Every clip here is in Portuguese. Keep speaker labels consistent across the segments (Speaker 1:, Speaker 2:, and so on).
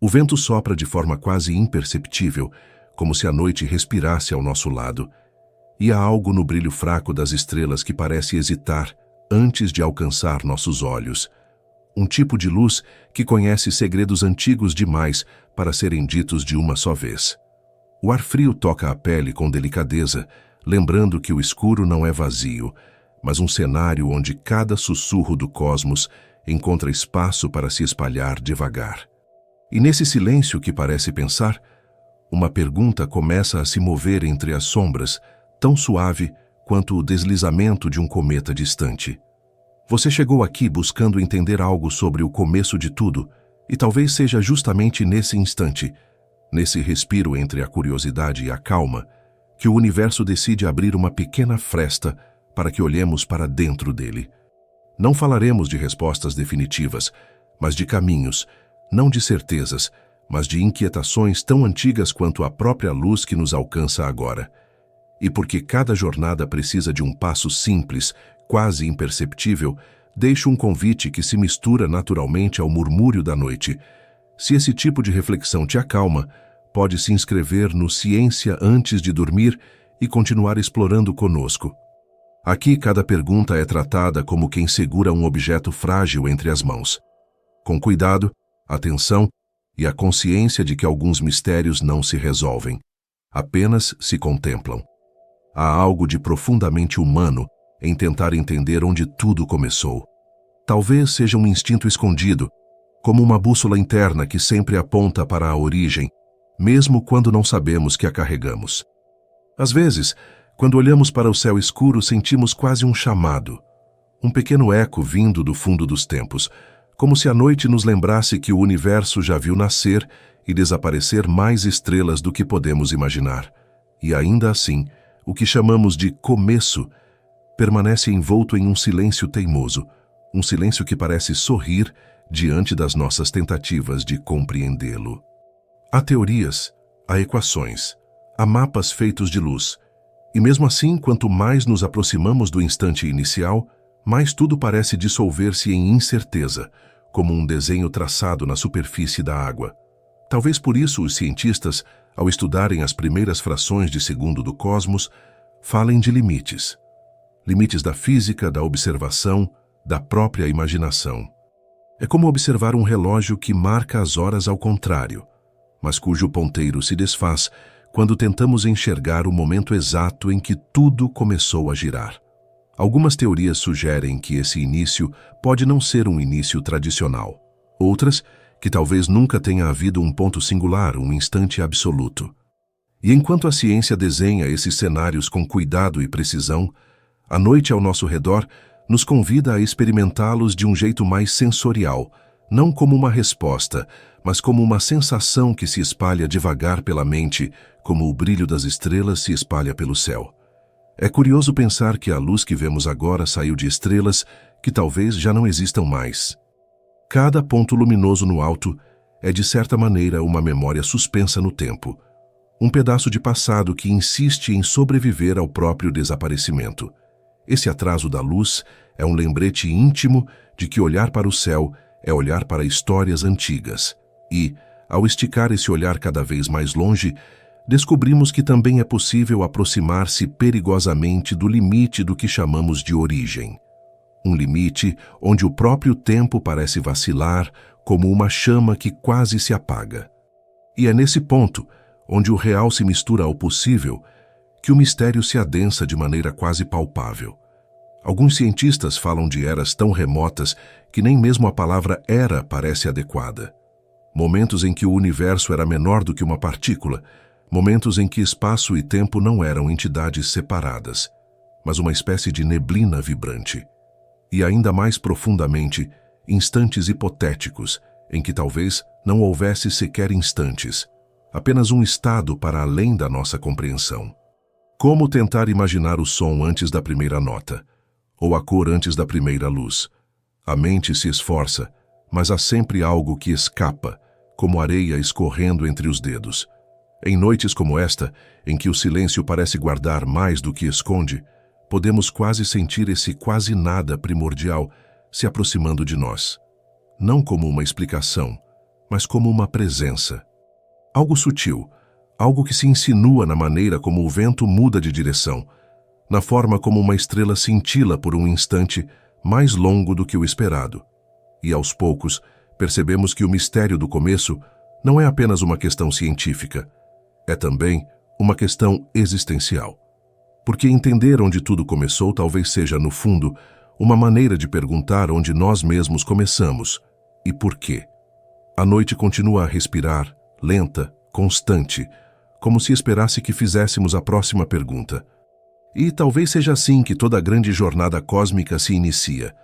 Speaker 1: O vento sopra de forma quase imperceptível, como se a noite respirasse ao nosso lado, e há algo no brilho fraco das estrelas que parece hesitar antes de alcançar nossos olhos. Um tipo de luz que conhece segredos antigos demais para serem ditos de uma só vez. O ar frio toca a pele com delicadeza, lembrando que o escuro não é vazio, mas um cenário onde cada sussurro do cosmos encontra espaço para se espalhar devagar. E nesse silêncio que parece pensar, uma pergunta começa a se mover entre as sombras, tão suave quanto o deslizamento de um cometa distante. Você chegou aqui buscando entender algo sobre o começo de tudo, e talvez seja justamente nesse instante, nesse respiro entre a curiosidade e a calma, que o universo decide abrir uma pequena fresta para que olhemos para dentro dele. Não falaremos de respostas definitivas, mas de caminhos, não de certezas, mas de inquietações tão antigas quanto a própria luz que nos alcança agora. E porque cada jornada precisa de um passo simples, quase imperceptível, deixo um convite que se mistura naturalmente ao murmúrio da noite. Se esse tipo de reflexão te acalma, pode se inscrever no Ciência antes de dormir e continuar explorando conosco. Aqui cada pergunta é tratada como quem segura um objeto frágil entre as mãos. Com cuidado, atenção e a consciência de que alguns mistérios não se resolvem, apenas se contemplam. Há algo de profundamente humano em tentar entender onde tudo começou. Talvez seja um instinto escondido, como uma bússola interna que sempre aponta para a origem, mesmo quando não sabemos que a carregamos. Às vezes, quando olhamos para o céu escuro, sentimos quase um chamado, um pequeno eco vindo do fundo dos tempos, como se a noite nos lembrasse que o universo já viu nascer e desaparecer mais estrelas do que podemos imaginar. E ainda assim, o que chamamos de começo permanece envolto em um silêncio teimoso, um silêncio que parece sorrir diante das nossas tentativas de compreendê-lo. Há teorias, há equações, há mapas feitos de luz, e mesmo assim, quanto mais nos aproximamos do instante inicial, mais tudo parece dissolver-se em incerteza, como um desenho traçado na superfície da água. Talvez por isso os cientistas, ao estudarem as primeiras frações de segundo do cosmos, falem de limites. Limites da física, da observação, da própria imaginação. É como observar um relógio que marca as horas ao contrário, mas cujo ponteiro se desfaz quando tentamos enxergar o momento exato em que tudo começou a girar. Algumas teorias sugerem que esse início pode não ser um início tradicional. Outras, que talvez nunca tenha havido um ponto singular, um instante absoluto. E enquanto a ciência desenha esses cenários com cuidado e precisão, a noite ao nosso redor nos convida a experimentá-los de um jeito mais sensorial, não como uma resposta, mas como uma sensação que se espalha devagar pela mente, como o brilho das estrelas se espalha pelo céu. É curioso pensar que a luz que vemos agora saiu de estrelas que talvez já não existam mais. Cada ponto luminoso no alto é, de certa maneira, uma memória suspensa no tempo, um pedaço de passado que insiste em sobreviver ao próprio desaparecimento. Esse atraso da luz é um lembrete íntimo de que olhar para o céu é olhar para histórias antigas. E, ao esticar esse olhar cada vez mais longe, descobrimos que também é possível aproximar-se perigosamente do limite do que chamamos de origem. Um limite onde o próprio tempo parece vacilar como uma chama que quase se apaga. E é nesse ponto, onde o real se mistura ao possível, que o mistério se adensa de maneira quase palpável. Alguns cientistas falam de eras tão remotas que nem mesmo a palavra era parece adequada. Momentos em que o universo era menor do que uma partícula, momentos em que espaço e tempo não eram entidades separadas, mas uma espécie de neblina vibrante. E ainda mais profundamente, instantes hipotéticos, em que talvez não houvesse sequer instantes, apenas um estado para além da nossa compreensão. Como tentar imaginar o som antes da primeira nota, ou a cor antes da primeira luz? A mente se esforça, mas há sempre algo que escapa, como areia escorrendo entre os dedos. Em noites como esta, em que o silêncio parece guardar mais do que esconde, podemos quase sentir esse quase nada primordial se aproximando de nós. Não como uma explicação, mas como uma presença. Algo sutil, algo que se insinua na maneira como o vento muda de direção, na forma como uma estrela cintila por um instante mais longo do que o esperado. E aos poucos, percebemos que o mistério do começo não é apenas uma questão científica, é também uma questão existencial. Porque entender onde tudo começou talvez seja, no fundo, uma maneira de perguntar onde nós mesmos começamos e por quê. A noite continua a respirar, lenta, constante, como se esperasse que fizéssemos a próxima pergunta. E talvez seja assim que toda a grande jornada cósmica se inicia,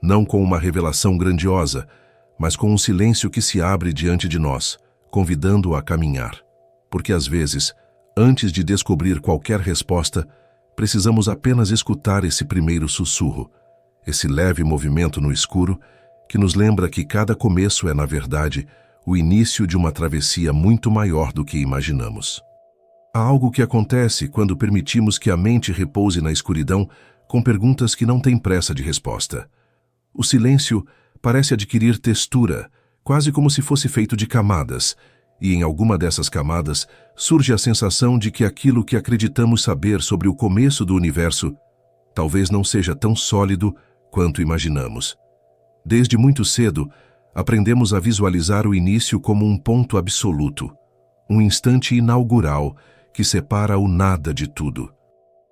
Speaker 1: não com uma revelação grandiosa, mas com um silêncio que se abre diante de nós, convidando-o a caminhar. Porque às vezes, antes de descobrir qualquer resposta, precisamos apenas escutar esse primeiro sussurro, esse leve movimento no escuro que nos lembra que cada começo é, na verdade, o início de uma travessia muito maior do que imaginamos. Há algo que acontece quando permitimos que a mente repouse na escuridão com perguntas que não têm pressa de resposta. O silêncio parece adquirir textura, quase como se fosse feito de camadas, e em alguma dessas camadas surge a sensação de que aquilo que acreditamos saber sobre o começo do universo talvez não seja tão sólido quanto imaginamos. Desde muito cedo, aprendemos a visualizar o início como um ponto absoluto, um instante inaugural que separa o nada de tudo.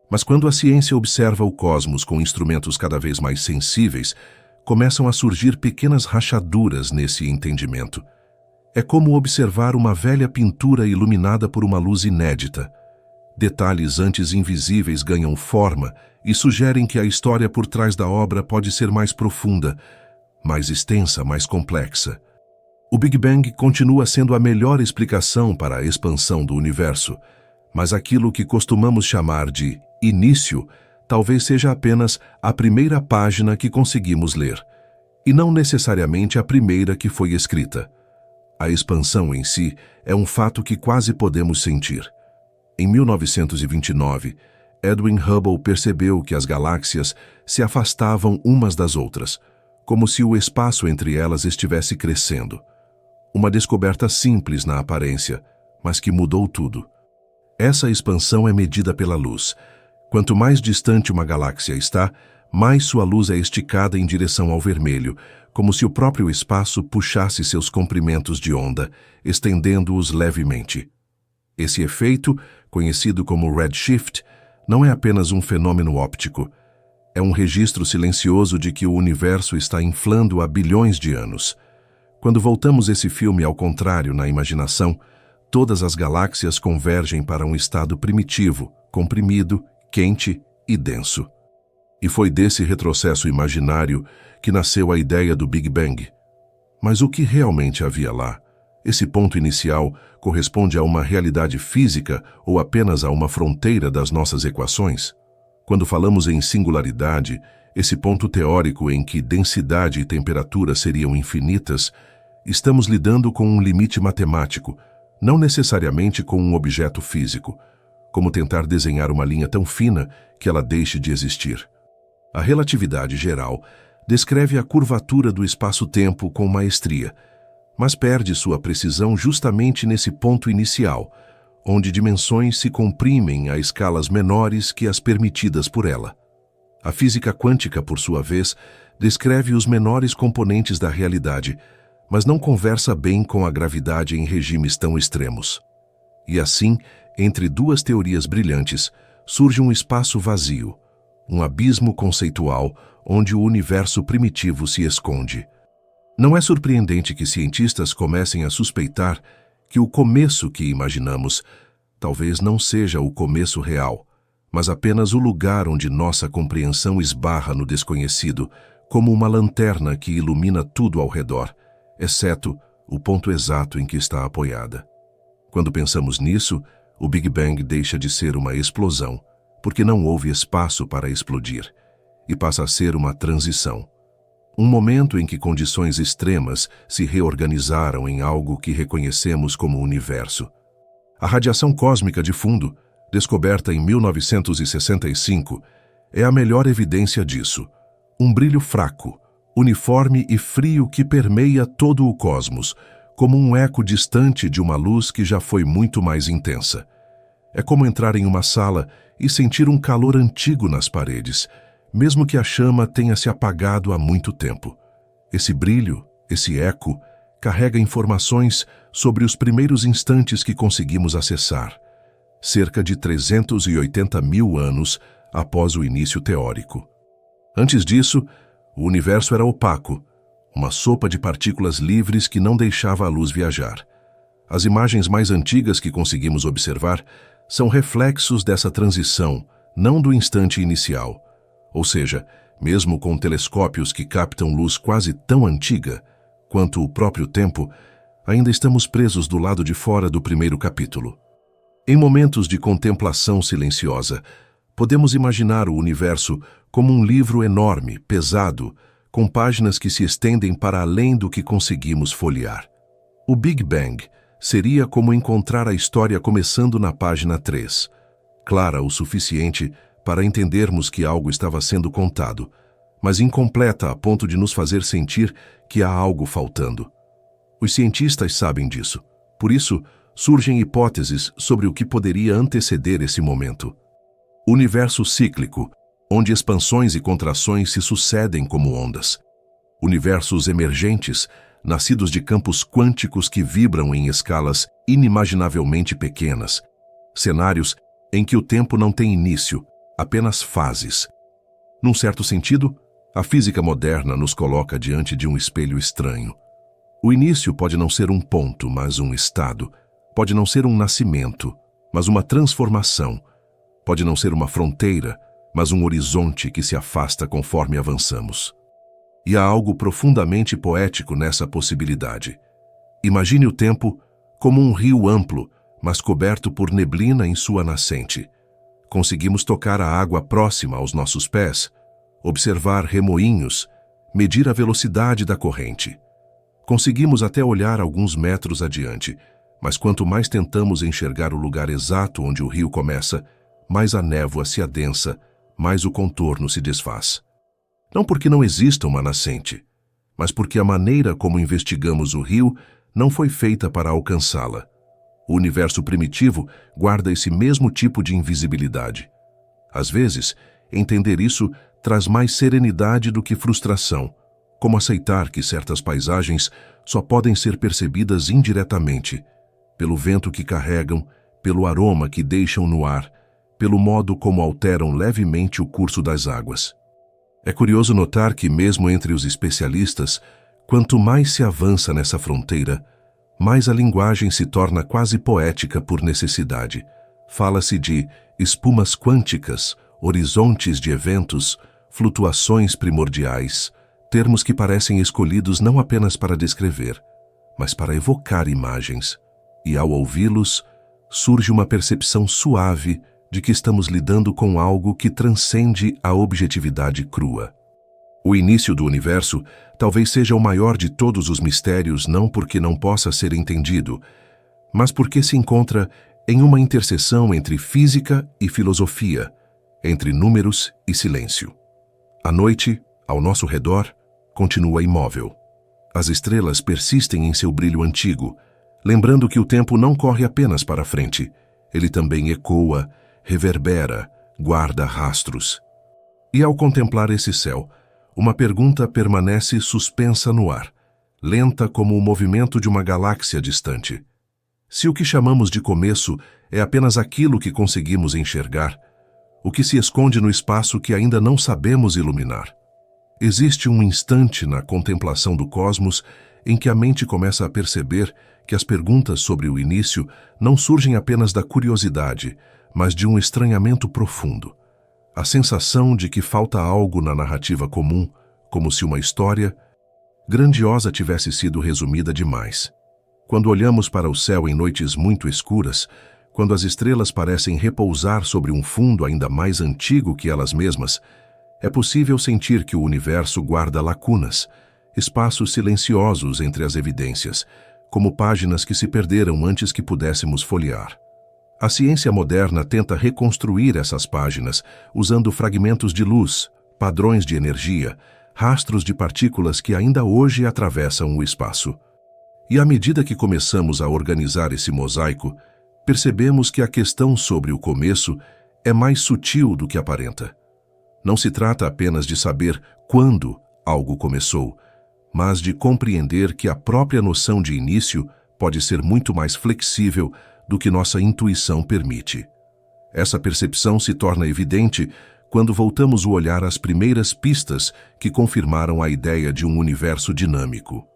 Speaker 1: Mas quando a ciência observa o cosmos com instrumentos cada vez mais sensíveis, começam a surgir pequenas rachaduras nesse entendimento. É como observar uma velha pintura iluminada por uma luz inédita. Detalhes antes invisíveis ganham forma e sugerem que a história por trás da obra pode ser mais profunda, mais extensa, mais complexa. O Big Bang continua sendo a melhor explicação para a expansão do universo, mas aquilo que costumamos chamar de início talvez seja apenas a primeira página que conseguimos ler, e não necessariamente a primeira que foi escrita. A expansão em si é um fato que quase podemos sentir. Em 1929, Edwin Hubble percebeu que as galáxias se afastavam umas das outras, como se o espaço entre elas estivesse crescendo. Uma descoberta simples na aparência, mas que mudou tudo. Essa expansão é medida pela luz. Quanto mais distante uma galáxia está, mais sua luz é esticada em direção ao vermelho, como se o próprio espaço puxasse seus comprimentos de onda, estendendo-os levemente. Esse efeito, conhecido como redshift, não é apenas um fenômeno óptico. É um registro silencioso de que o universo está inflando há bilhões de anos. Quando voltamos esse filme ao contrário na imaginação, todas as galáxias convergem para um estado primitivo, comprimido, quente e denso. E foi desse retrocesso imaginário que nasceu a ideia do Big Bang. Mas o que realmente havia lá? Esse ponto inicial corresponde a uma realidade física ou apenas a uma fronteira das nossas equações? Quando falamos em singularidade, esse ponto teórico em que densidade e temperatura seriam infinitas, estamos lidando com um limite matemático, não necessariamente com um objeto físico, como tentar desenhar uma linha tão fina que ela deixe de existir. A relatividade geral descreve a curvatura do espaço-tempo com maestria, mas perde sua precisão justamente nesse ponto inicial, onde dimensões se comprimem a escalas menores que as permitidas por ela. A física quântica, por sua vez, descreve os menores componentes da realidade, mas não conversa bem com a gravidade em regimes tão extremos. E assim, entre duas teorias brilhantes, surge um espaço vazio, um abismo conceitual onde o universo primitivo se esconde. Não é surpreendente que cientistas comecem a suspeitar que o começo que imaginamos talvez não seja o começo real, mas apenas o lugar onde nossa compreensão esbarra no desconhecido, como uma lanterna que ilumina tudo ao redor, exceto o ponto exato em que está apoiada. Quando pensamos nisso, o Big Bang deixa de ser uma explosão, porque não houve espaço para explodir, e passa a ser uma transição. Um momento em que condições extremas se reorganizaram em algo que reconhecemos como universo. A radiação cósmica de fundo, descoberta em 1965, é a melhor evidência disso. Um brilho fraco, uniforme e frio que permeia todo o cosmos, como um eco distante de uma luz que já foi muito mais intensa. É como entrar em uma sala e sentir um calor antigo nas paredes, mesmo que a chama tenha se apagado há muito tempo. Esse brilho, esse eco, carrega informações sobre os primeiros instantes que conseguimos acessar, cerca de 380 mil anos após o início teórico. Antes disso, o universo era opaco, uma sopa de partículas livres que não deixava a luz viajar. As imagens mais antigas que conseguimos observar são reflexos dessa transição, não do instante inicial. Ou seja, mesmo com telescópios que captam luz quase tão antiga quanto o próprio tempo, ainda estamos presos do lado de fora do primeiro capítulo. Em momentos de contemplação silenciosa, podemos imaginar o universo como um livro enorme, pesado, com páginas que se estendem para além do que conseguimos folhear. O Big Bang seria como encontrar a história começando na página 3, clara o suficiente para entendermos que algo estava sendo contado, mas incompleta a ponto de nos fazer sentir que há algo faltando. Os cientistas sabem disso, por isso surgem hipóteses sobre o que poderia anteceder esse momento. Universo cíclico, onde expansões e contrações se sucedem como ondas. Universos emergentes, nascidos de campos quânticos que vibram em escalas inimaginavelmente pequenas. Cenários em que o tempo não tem início, apenas fases. Num certo sentido, a física moderna nos coloca diante de um espelho estranho. O início pode não ser um ponto, mas um estado. Pode não ser um nascimento, mas uma transformação. Pode não ser uma fronteira, mas um horizonte que se afasta conforme avançamos. E há algo profundamente poético nessa possibilidade. Imagine o tempo como um rio amplo, mas coberto por neblina em sua nascente. Conseguimos tocar a água próxima aos nossos pés, observar remoinhos, medir a velocidade da corrente. Conseguimos até olhar alguns metros adiante, mas quanto mais tentamos enxergar o lugar exato onde o rio começa, mais a névoa se adensa, mais o contorno se desfaz. Não porque não exista uma nascente, mas porque a maneira como investigamos o rio não foi feita para alcançá-la. O universo primitivo guarda esse mesmo tipo de invisibilidade. Às vezes, entender isso traz mais serenidade do que frustração, como aceitar que certas paisagens só podem ser percebidas indiretamente, pelo vento que carregam, pelo aroma que deixam no ar, pelo modo como alteram levemente o curso das águas. É curioso notar que, mesmo entre os especialistas, quanto mais se avança nessa fronteira, mais a linguagem se torna quase poética por necessidade. Fala-se de espumas quânticas, horizontes de eventos, flutuações primordiais, termos que parecem escolhidos não apenas para descrever, mas para evocar imagens. E ao ouvi-los, surge uma percepção suave de que estamos lidando com algo que transcende a objetividade crua. O início do universo talvez seja o maior de todos os mistérios, não porque não possa ser entendido, mas porque se encontra em uma interseção entre física e filosofia, entre números e silêncio. A noite, ao nosso redor, continua imóvel. As estrelas persistem em seu brilho antigo, lembrando que o tempo não corre apenas para frente, ele também ecoa, reverbera, guarda rastros. E ao contemplar esse céu, uma pergunta permanece suspensa no ar, lenta como o movimento de uma galáxia distante. Se o que chamamos de começo é apenas aquilo que conseguimos enxergar, o que se esconde no espaço que ainda não sabemos iluminar? Existe um instante na contemplação do cosmos em que a mente começa a perceber que as perguntas sobre o início não surgem apenas da curiosidade, mas de um estranhamento profundo. A sensação de que falta algo na narrativa comum, como se uma história grandiosa tivesse sido resumida demais. Quando olhamos para o céu em noites muito escuras, quando as estrelas parecem repousar sobre um fundo ainda mais antigo que elas mesmas, é possível sentir que o universo guarda lacunas, espaços silenciosos entre as evidências, como páginas que se perderam antes que pudéssemos folhear. A ciência moderna tenta reconstruir essas páginas usando fragmentos de luz, padrões de energia, rastros de partículas que ainda hoje atravessam o espaço. E à medida que começamos a organizar esse mosaico, percebemos que a questão sobre o começo é mais sutil do que aparenta. Não se trata apenas de saber quando algo começou, mas de compreender que a própria noção de início pode ser muito mais flexível do que nossa intuição permite. Essa percepção se torna evidente quando voltamos o olhar às primeiras pistas que confirmaram a ideia de um universo dinâmico.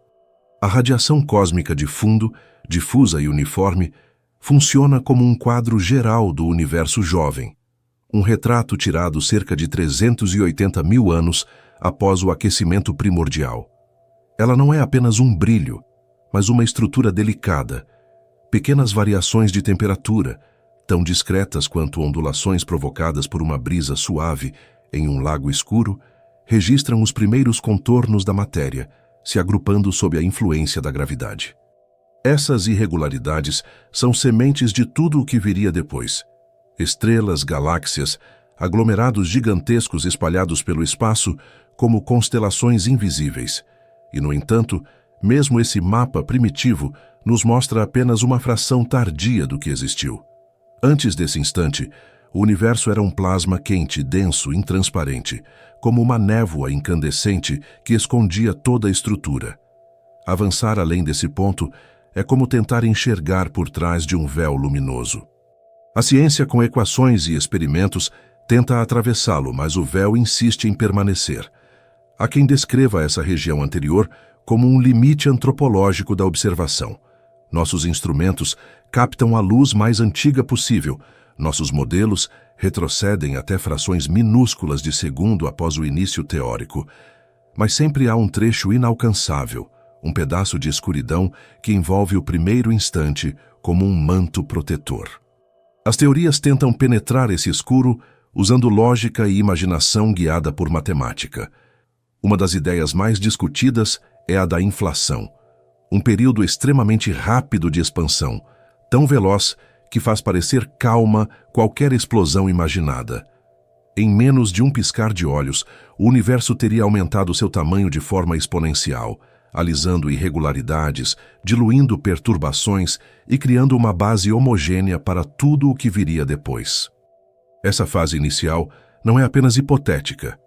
Speaker 1: A radiação cósmica de fundo, difusa e uniforme, funciona como um quadro geral do universo jovem, um retrato tirado cerca de 380 mil anos após o aquecimento primordial. Ela não é apenas um brilho, mas uma estrutura delicada, pequenas variações de temperatura, tão discretas quanto ondulações provocadas por uma brisa suave em um lago escuro, registram os primeiros contornos da matéria, se agrupando sob a influência da gravidade. Essas irregularidades são sementes de tudo o que viria depois. Estrelas, galáxias, aglomerados gigantescos espalhados pelo espaço como constelações invisíveis. E, no entanto, mesmo esse mapa primitivo nos mostra apenas uma fração tardia do que existiu. Antes desse instante, o universo era um plasma quente, denso, intransparente, como uma névoa incandescente que escondia toda a estrutura. Avançar além desse ponto é como tentar enxergar por trás de um véu luminoso. A ciência, com equações e experimentos, tenta atravessá-lo, mas o véu insiste em permanecer. Há quem descreva essa região anterior como um limite antropológico da observação. Nossos instrumentos captam a luz mais antiga possível. Nossos modelos retrocedem até frações minúsculas de segundo após o início teórico. Mas sempre há um trecho inalcançável, um pedaço de escuridão que envolve o primeiro instante como um manto protetor. As teorias tentam penetrar esse escuro usando lógica e imaginação guiada por matemática. Uma das ideias mais discutidas é a da inflação, um período extremamente rápido de expansão, tão veloz que faz parecer calma qualquer explosão imaginada. Em menos de um piscar de olhos, o universo teria aumentado seu tamanho de forma exponencial, alisando irregularidades, diluindo perturbações e criando uma base homogênea para tudo o que viria depois. Essa fase inicial não é apenas hipotética.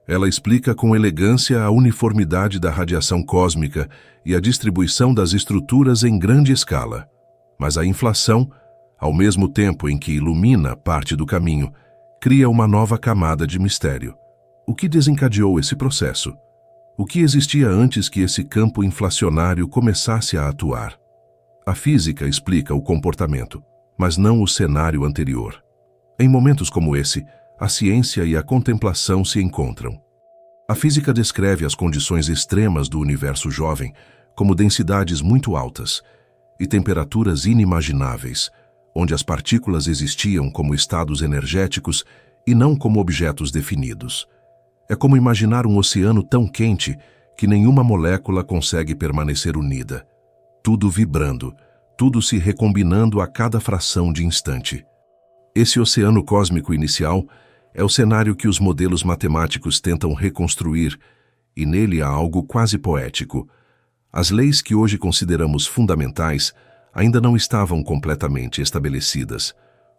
Speaker 1: Ela explica com elegância a uniformidade da radiação cósmica e a distribuição das estruturas em grande escala. Mas a inflação, ao mesmo tempo em que ilumina parte do caminho, cria uma nova camada de mistério. O que desencadeou esse processo? O que existia antes que esse campo inflacionário começasse a atuar? A física explica o comportamento, mas não o cenário anterior. Em momentos como esse, a ciência e a contemplação se encontram. A física descreve as condições extremas do universo jovem como densidades muito altas e temperaturas inimagináveis, onde as partículas existiam como estados energéticos e não como objetos definidos. É como imaginar um oceano tão quente que nenhuma molécula consegue permanecer unida. Tudo vibrando, tudo se recombinando a cada fração de instante. Esse oceano cósmico inicial é o cenário que os modelos matemáticos tentam reconstruir, e nele há algo quase poético. As leis que hoje consideramos fundamentais ainda não estavam completamente estabelecidas.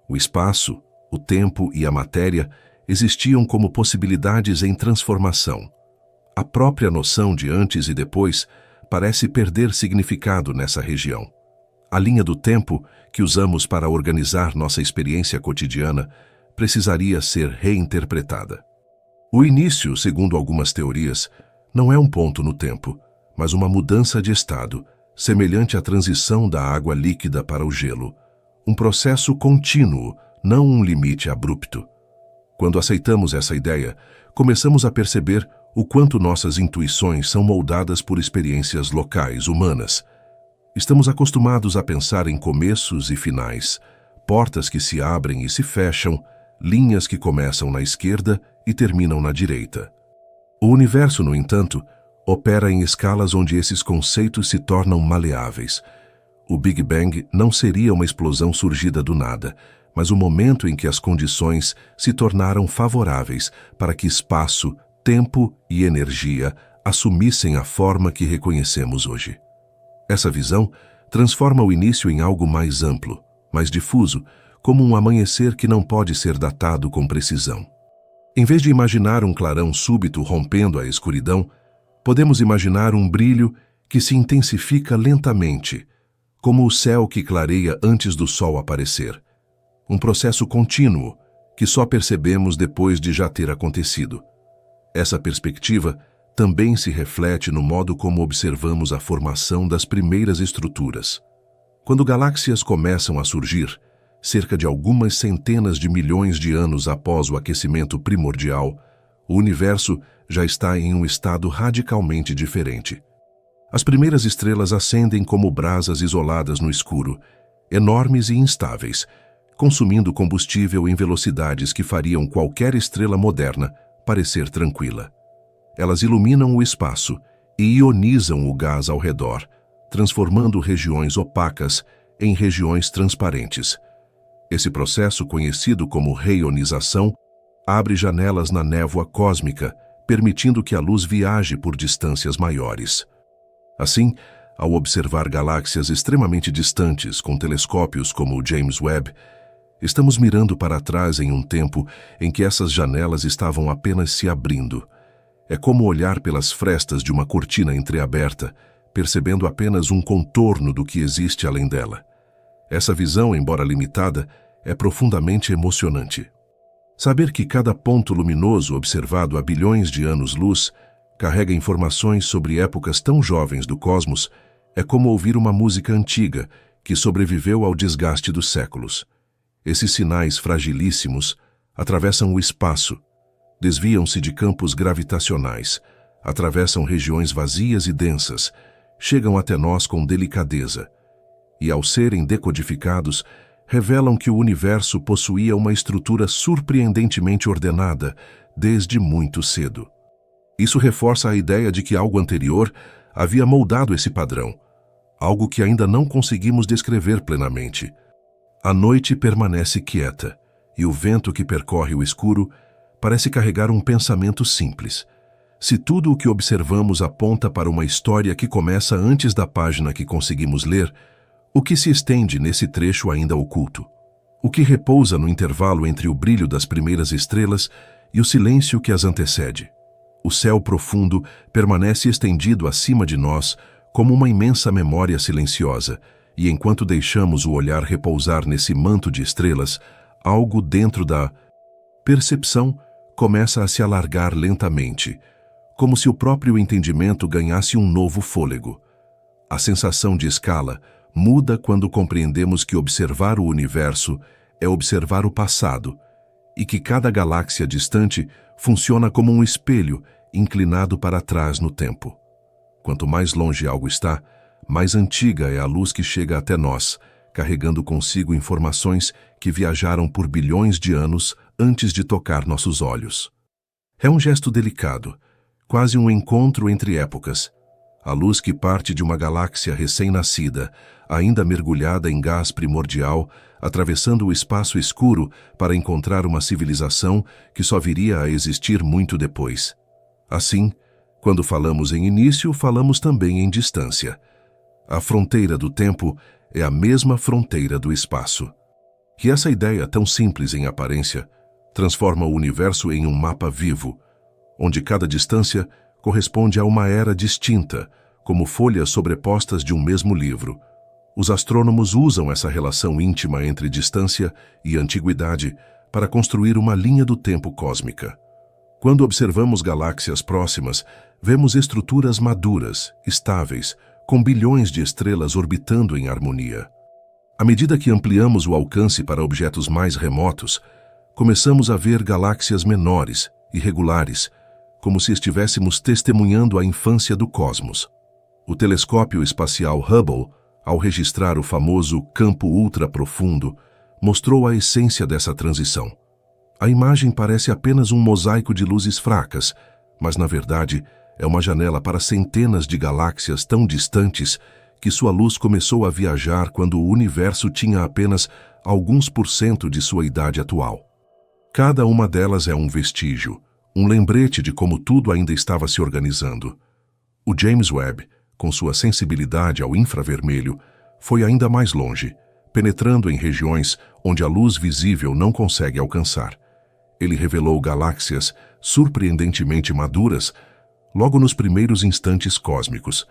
Speaker 1: O espaço, o tempo e a matéria existiam como possibilidades em transformação. A própria noção de antes e depois parece perder significado nessa região. A linha do tempo que usamos para organizar nossa experiência cotidiana precisaria ser reinterpretada. O início, segundo algumas teorias, não é um ponto no tempo, mas uma mudança de estado, semelhante à transição da água líquida para o gelo. Um processo contínuo, não um limite abrupto. Quando aceitamos essa ideia, começamos a perceber o quanto nossas intuições são moldadas por experiências locais, humanas. Estamos acostumados a pensar em começos e finais, portas que se abrem e se fecham, linhas que começam na esquerda e terminam na direita. O universo, no entanto, opera em escalas onde esses conceitos se tornam maleáveis. O Big Bang não seria uma explosão surgida do nada, mas o momento em que as condições se tornaram favoráveis para que espaço, tempo e energia assumissem a forma que reconhecemos hoje. Essa visão transforma o início em algo mais amplo, mais difuso, como um amanhecer que não pode ser datado com precisão. Em vez de imaginar um clarão súbito rompendo a escuridão, podemos imaginar um brilho que se intensifica lentamente, como o céu que clareia antes do sol aparecer. Um processo contínuo que só percebemos depois de já ter acontecido. Essa perspectiva também se reflete no modo como observamos a formação das primeiras estruturas. Quando galáxias começam a surgir, cerca de algumas centenas de milhões de anos após o aquecimento primordial, o universo já está em um estado radicalmente diferente. As primeiras estrelas acendem como brasas isoladas no escuro, enormes e instáveis, consumindo combustível em velocidades que fariam qualquer estrela moderna parecer tranquila. Elas iluminam o espaço e ionizam o gás ao redor, transformando regiões opacas em regiões transparentes. Esse processo, conhecido como reionização, abre janelas na névoa cósmica, permitindo que a luz viaje por distâncias maiores. Assim, ao observar galáxias extremamente distantes com telescópios como o James Webb, estamos mirando para trás em um tempo em que essas janelas estavam apenas se abrindo. É como olhar pelas frestas de uma cortina entreaberta, percebendo apenas um contorno do que existe além dela. Essa visão, embora limitada, é profundamente emocionante. Saber que cada ponto luminoso observado há bilhões de anos-luz carrega informações sobre épocas tão jovens do cosmos é como ouvir uma música antiga que sobreviveu ao desgaste dos séculos. Esses sinais fragilíssimos atravessam o espaço, desviam-se de campos gravitacionais, atravessam regiões vazias e densas, chegam até nós com delicadeza, e ao serem decodificados, revelam que o universo possuía uma estrutura surpreendentemente ordenada desde muito cedo. Isso reforça a ideia de que algo anterior havia moldado esse padrão, algo que ainda não conseguimos descrever plenamente. A noite permanece quieta, e o vento que percorre o escuro parece carregar um pensamento simples. Se tudo o que observamos aponta para uma história que começa antes da página que conseguimos ler, o que se estende nesse trecho ainda oculto? O que repousa no intervalo entre o brilho das primeiras estrelas e o silêncio que as antecede? O céu profundo permanece estendido acima de nós como uma imensa memória silenciosa, e enquanto deixamos o olhar repousar nesse manto de estrelas, algo dentro da percepção começa a se alargar lentamente, como se o próprio entendimento ganhasse um novo fôlego. A sensação de escala muda quando compreendemos que observar o universo é observar o passado, e que cada galáxia distante funciona como um espelho inclinado para trás no tempo. Quanto mais longe algo está, mais antiga é a luz que chega até nós, carregando consigo informações que viajaram por bilhões de anos antes de tocar nossos olhos. É um gesto delicado, quase um encontro entre épocas. A luz que parte de uma galáxia recém-nascida, ainda mergulhada em gás primordial, atravessando o espaço escuro para encontrar uma civilização que só viria a existir muito depois. Assim, quando falamos em início, falamos também em distância. A fronteira do tempo é a mesma fronteira do espaço. E essa ideia, tão simples em aparência, transforma o universo em um mapa vivo, onde cada distância corresponde a uma era distinta, como folhas sobrepostas de um mesmo livro. Os astrônomos usam essa relação íntima entre distância e antiguidade para construir uma linha do tempo cósmica. Quando observamos galáxias próximas, vemos estruturas maduras, estáveis, com bilhões de estrelas orbitando em harmonia. À medida que ampliamos o alcance para objetos mais remotos, começamos a ver galáxias menores, irregulares, como se estivéssemos testemunhando a infância do cosmos. O telescópio espacial Hubble, ao registrar o famoso campo ultraprofundo, mostrou a essência dessa transição. A imagem parece apenas um mosaico de luzes fracas, mas na verdade é uma janela para centenas de galáxias tão distantes que sua luz começou a viajar quando o universo tinha apenas alguns % de sua idade atual. Cada uma delas é um vestígio, um lembrete de como tudo ainda estava se organizando. O James Webb, com sua sensibilidade ao infravermelho, foi ainda mais longe, penetrando em regiões onde a luz visível não consegue alcançar. Ele revelou galáxias surpreendentemente maduras logo nos primeiros instantes cósmicos,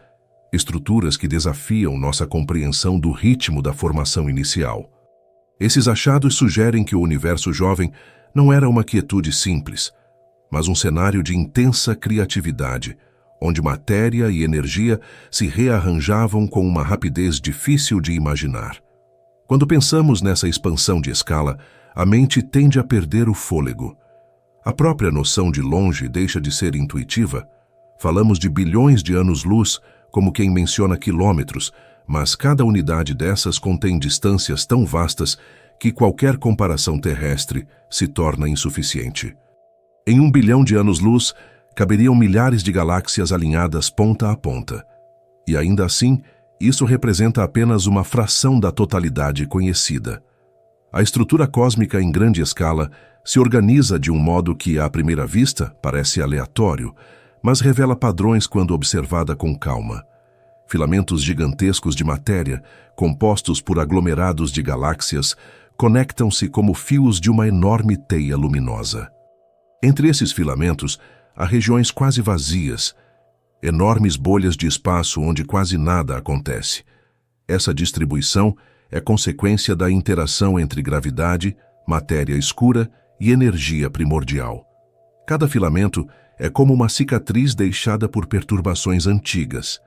Speaker 1: estruturas que desafiam nossa compreensão do ritmo da formação inicial. Esses achados sugerem que o universo jovem não era uma quietude simples, mas um cenário de intensa criatividade, onde matéria e energia se rearranjavam com uma rapidez difícil de imaginar. Quando pensamos nessa expansão de escala, a mente tende a perder o fôlego. A própria noção de longe deixa de ser intuitiva. Falamos de bilhões de anos-luz, como quem menciona quilômetros, mas cada unidade dessas contém distâncias tão vastas que qualquer comparação terrestre se torna insuficiente. Em 1 bilhão de anos-luz, caberiam milhares de galáxias alinhadas ponta a ponta. E ainda assim, isso representa apenas uma fração da totalidade conhecida. A estrutura cósmica em grande escala se organiza de um modo que, à primeira vista, parece aleatório, mas revela padrões quando observada com calma. Filamentos gigantescos de matéria, compostos por aglomerados de galáxias, conectam-se como fios de uma enorme teia luminosa. Entre esses filamentos, há regiões quase vazias, enormes bolhas de espaço onde quase nada acontece. Essa distribuição é consequência da interação entre gravidade, matéria escura e energia primordial. Cada filamento é como uma cicatriz deixada por perturbações antigas,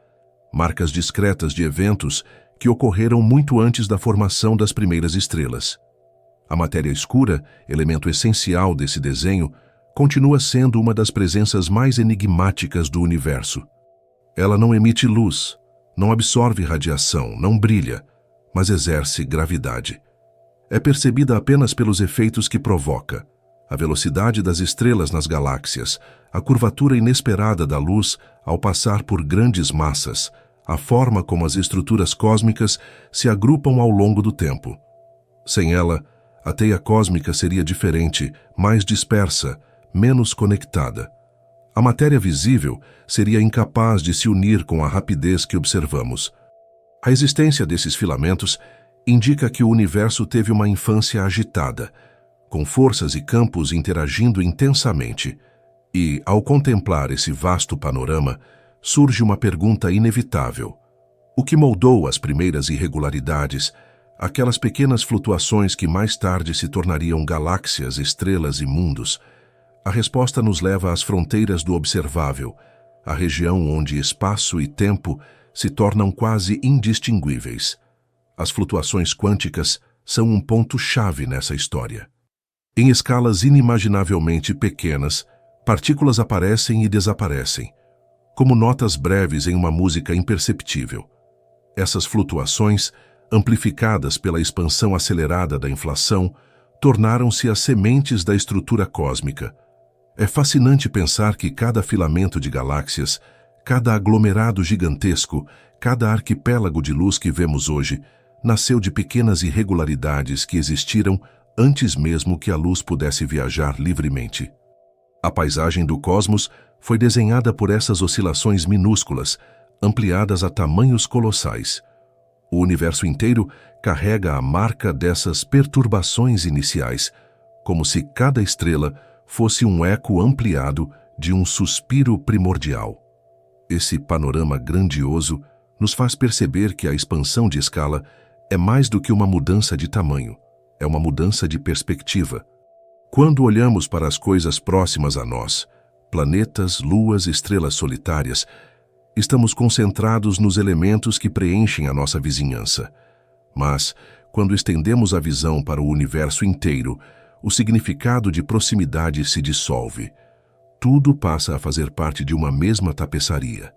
Speaker 1: marcas discretas de eventos que ocorreram muito antes da formação das primeiras estrelas. A matéria escura, elemento essencial desse desenho, continua sendo uma das presenças mais enigmáticas do universo. Ela não emite luz, não absorve radiação, não brilha, mas exerce gravidade. É percebida apenas pelos efeitos que provoca: a velocidade das estrelas nas galáxias, a curvatura inesperada da luz ao passar por grandes massas, a forma como as estruturas cósmicas se agrupam ao longo do tempo. Sem ela, a teia cósmica seria diferente, mais dispersa, menos conectada. A matéria visível seria incapaz de se unir com a rapidez que observamos. A existência desses filamentos indica que o universo teve uma infância agitada, com forças e campos interagindo intensamente. E, ao contemplar esse vasto panorama, surge uma pergunta inevitável. O que moldou as primeiras irregularidades, aquelas pequenas flutuações que mais tarde se tornariam galáxias, estrelas e mundos? A resposta nos leva às fronteiras do observável, a região onde espaço e tempo se tornam quase indistinguíveis. As flutuações quânticas são um ponto-chave nessa história. Em escalas inimaginavelmente pequenas, partículas aparecem e desaparecem, como notas breves em uma música imperceptível. Essas flutuações, amplificadas pela expansão acelerada da inflação, tornaram-se as sementes da estrutura cósmica. É fascinante pensar que cada filamento de galáxias, cada aglomerado gigantesco, cada arquipélago de luz que vemos hoje, nasceu de pequenas irregularidades que existiram antes mesmo que a luz pudesse viajar livremente. A paisagem do cosmos foi desenhada por essas oscilações minúsculas, ampliadas a tamanhos colossais. O universo inteiro carrega a marca dessas perturbações iniciais, como se cada estrela fosse um eco ampliado de um suspiro primordial. Esse panorama grandioso nos faz perceber que a expansão de escala é mais do que uma mudança de tamanho, é uma mudança de perspectiva. Quando olhamos para as coisas próximas a nós, planetas, luas, estrelas solitárias, estamos concentrados nos elementos que preenchem a nossa vizinhança. Mas, quando estendemos a visão para o universo inteiro, o significado de proximidade se dissolve. Tudo passa a fazer parte de uma mesma tapeçaria.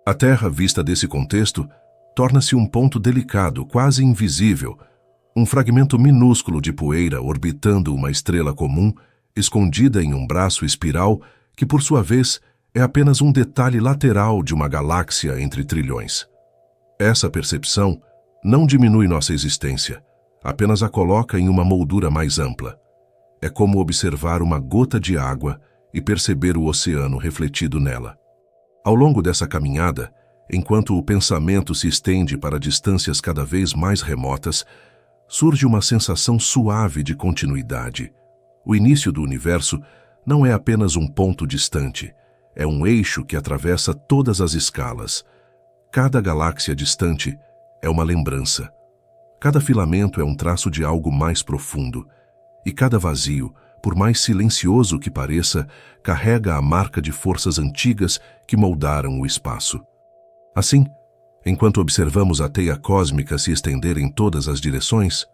Speaker 1: A Terra, vista desse contexto, torna-se um ponto delicado, quase invisível, um fragmento minúsculo de poeira orbitando uma estrela comum, escondida em um braço espiral que, por sua vez, é apenas um detalhe lateral de uma galáxia entre trilhões. Essa percepção não diminui nossa existência, apenas a coloca em uma moldura mais ampla. É como observar uma gota de água e perceber o oceano refletido nela. Ao longo dessa caminhada, enquanto o pensamento se estende para distâncias cada vez mais remotas, surge uma sensação suave de continuidade. O início do universo não é apenas um ponto distante, é um eixo que atravessa todas as escalas. Cada galáxia distante é uma lembrança. Cada filamento é um traço de algo mais profundo. E cada vazio, por mais silencioso que pareça, carrega a marca de forças antigas que moldaram o espaço. Assim, enquanto observamos a teia cósmica se estender em todas as direções,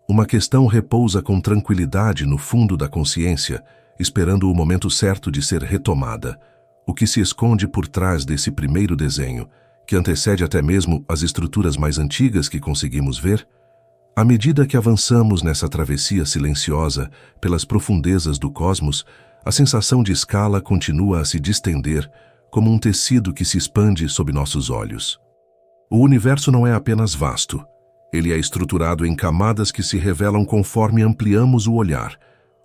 Speaker 1: uma questão repousa com tranquilidade no fundo da consciência, esperando o momento certo de ser retomada. O que se esconde por trás desse primeiro desenho, que antecede até mesmo as estruturas mais antigas que conseguimos ver? À medida que avançamos nessa travessia silenciosa pelas profundezas do cosmos, a sensação de escala continua a se distender como um tecido que se expande sob nossos olhos. O universo não é apenas vasto, ele é estruturado em camadas que se revelam conforme ampliamos o olhar,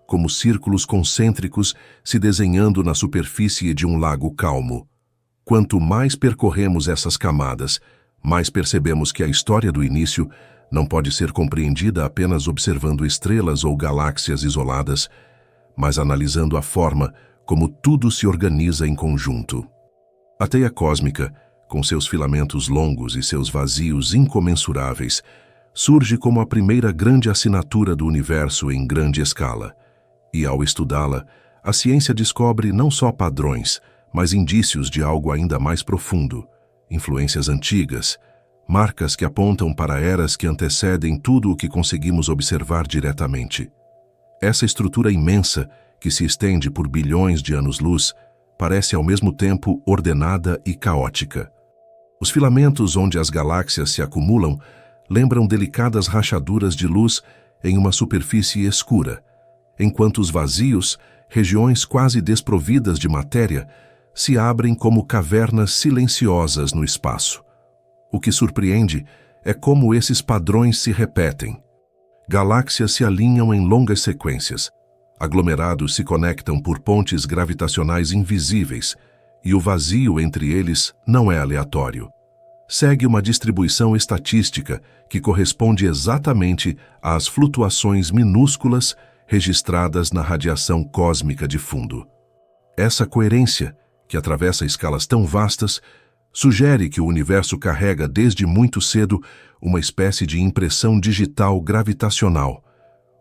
Speaker 1: como círculos concêntricos se desenhando na superfície de um lago calmo. Quanto mais percorremos essas camadas, mais percebemos que a história do início não pode ser compreendida apenas observando estrelas ou galáxias isoladas, mas analisando a forma como tudo se organiza em conjunto. A teia cósmica, com seus filamentos longos e seus vazios incomensuráveis, surge como a primeira grande assinatura do universo em grande escala. E ao estudá-la, a ciência descobre não só padrões, mas indícios de algo ainda mais profundo, influências antigas, marcas que apontam para eras que antecedem tudo o que conseguimos observar diretamente. Essa estrutura imensa, que se estende por bilhões de anos-luz, parece ao mesmo tempo ordenada e caótica. Os filamentos onde as galáxias se acumulam lembram delicadas rachaduras de luz em uma superfície escura, enquanto os vazios, regiões quase desprovidas de matéria, se abrem como cavernas silenciosas no espaço. O que surpreende é como esses padrões se repetem. Galáxias se alinham em longas sequências, aglomerados se conectam por pontes gravitacionais invisíveis, e o vazio entre eles não é aleatório. Segue uma distribuição estatística que corresponde exatamente às flutuações minúsculas registradas na radiação cósmica de fundo. Essa coerência, que atravessa escalas tão vastas, sugere que o universo carrega desde muito cedo uma espécie de impressão digital gravitacional,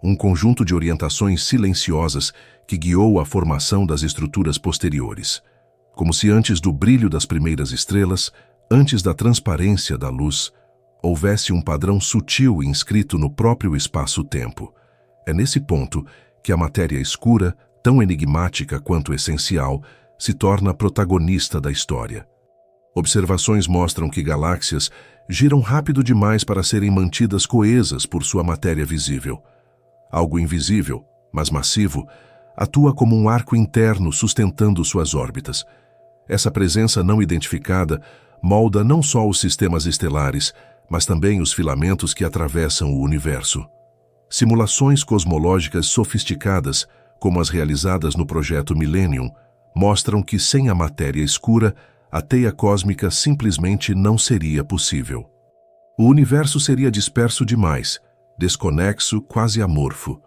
Speaker 1: um conjunto de orientações silenciosas que guiou a formação das estruturas posteriores. Como se antes do brilho das primeiras estrelas, antes da transparência da luz, houvesse um padrão sutil inscrito no próprio espaço-tempo. É nesse ponto que a matéria escura, tão enigmática quanto essencial, se torna protagonista da história. Observações mostram que galáxias giram rápido demais para serem mantidas coesas por sua matéria visível. Algo invisível, mas massivo, atua como um arco interno sustentando suas órbitas. Essa presença não identificada molda não só os sistemas estelares, mas também os filamentos que atravessam o universo. Simulações cosmológicas sofisticadas, como as realizadas no projeto Millennium, mostram que sem a matéria escura, a teia cósmica simplesmente não seria possível. O universo seria disperso demais, desconexo, quase amorfo.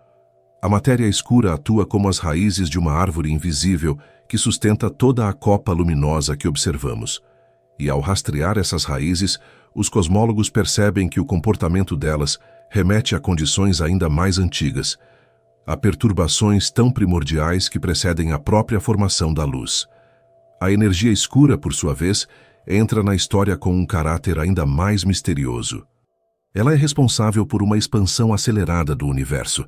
Speaker 1: A matéria escura atua como as raízes de uma árvore invisível que sustenta toda a copa luminosa que observamos. E ao rastrear essas raízes, os cosmólogos percebem que o comportamento delas remete a condições ainda mais antigas, a perturbações tão primordiais que precedem a própria formação da luz. A energia escura, por sua vez, entra na história com um caráter ainda mais misterioso. Ela é responsável por uma expansão acelerada do universo,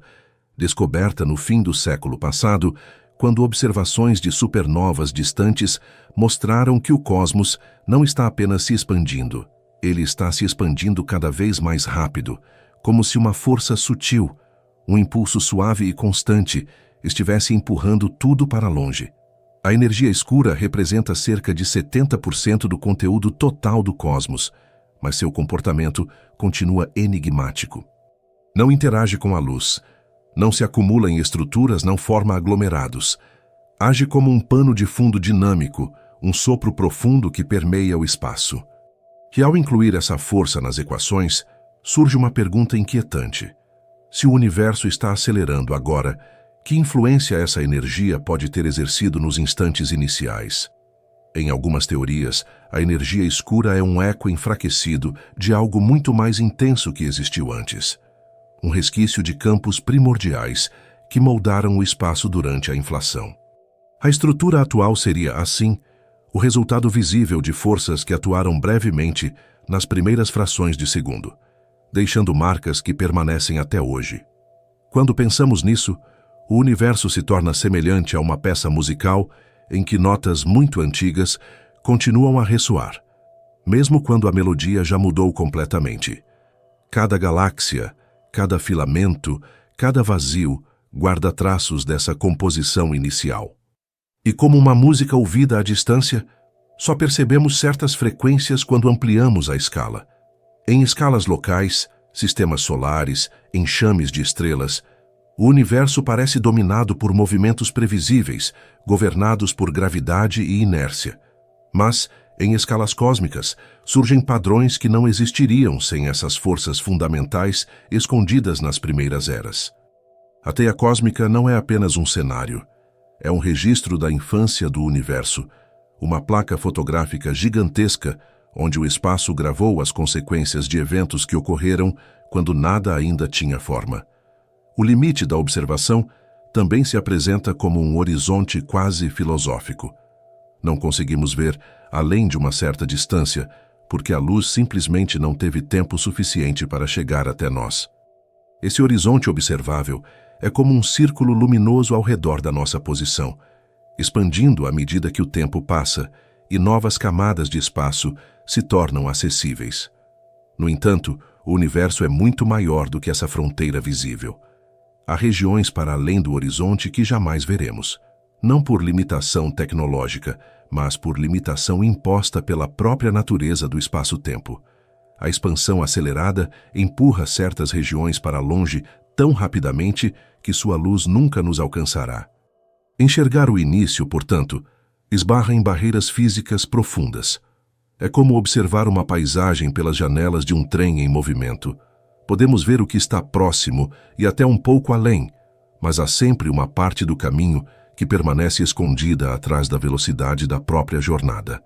Speaker 1: descoberta no fim do século passado, quando observações de supernovas distantes mostraram que o cosmos não está apenas se expandindo, ele está se expandindo cada vez mais rápido, como se uma força sutil, um impulso suave e constante, estivesse empurrando tudo para longe. A energia escura representa cerca de 70% do conteúdo total do cosmos, mas seu comportamento continua enigmático. Não interage com a luz, não se acumula em estruturas, não forma aglomerados. Age como um pano de fundo dinâmico, um sopro profundo que permeia o espaço. que ao incluir essa força nas equações, surge uma pergunta inquietante. Se o universo está acelerando agora, que influência essa energia pode ter exercido nos instantes iniciais? Em algumas teorias, a energia escura é um eco enfraquecido de algo muito mais intenso que existiu antes. Um resquício de campos primordiais que moldaram o espaço durante a inflação. A estrutura atual seria, assim, o resultado visível de forças que atuaram brevemente nas primeiras frações de segundo, deixando marcas que permanecem até hoje. Quando pensamos nisso, o universo se torna semelhante a uma peça musical em que notas muito antigas continuam a ressoar, mesmo quando a melodia já mudou completamente. Cada galáxia, cada filamento, cada vazio guarda traços dessa composição inicial. E como uma música ouvida à distância, só percebemos certas frequências quando ampliamos a escala. Em escalas locais, sistemas solares, enxames de estrelas, o universo parece dominado por movimentos previsíveis, governados por gravidade e inércia. Mas, em escalas cósmicas, surgem padrões que não existiriam sem essas forças fundamentais escondidas nas primeiras eras. A teia cósmica não é apenas um cenário. É um registro da infância do universo, uma placa fotográfica gigantesca onde o espaço gravou as consequências de eventos que ocorreram quando nada ainda tinha forma. O limite da observação também se apresenta como um horizonte quase filosófico. Não conseguimos ver além de uma certa distância, porque a luz simplesmente não teve tempo suficiente para chegar até nós. Esse horizonte observável é como um círculo luminoso ao redor da nossa posição, expandindo à medida que o tempo passa e novas camadas de espaço se tornam acessíveis. No entanto, o universo é muito maior do que essa fronteira visível. Há regiões para além do horizonte que jamais veremos, não por limitação tecnológica, mas por limitação imposta pela própria natureza do espaço-tempo. A expansão acelerada empurra certas regiões para longe tão rapidamente que sua luz nunca nos alcançará. Enxergar o início, portanto, esbarra em barreiras físicas profundas. É como observar uma paisagem pelas janelas de um trem em movimento. Podemos ver o que está próximo e até um pouco além, mas há sempre uma parte do caminho que permanece escondida atrás da velocidade da própria jornada.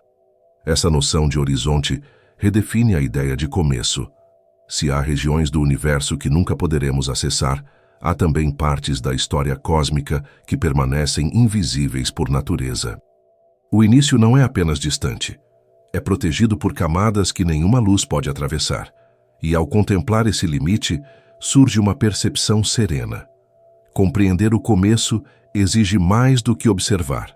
Speaker 1: Essa noção de horizonte redefine a ideia de começo. Se há regiões do universo que nunca poderemos acessar, há também partes da história cósmica que permanecem invisíveis por natureza. O início não é apenas distante. É protegido por camadas que nenhuma luz pode atravessar. E ao contemplar esse limite, surge uma percepção serena. Compreender o começo exige mais do que observar.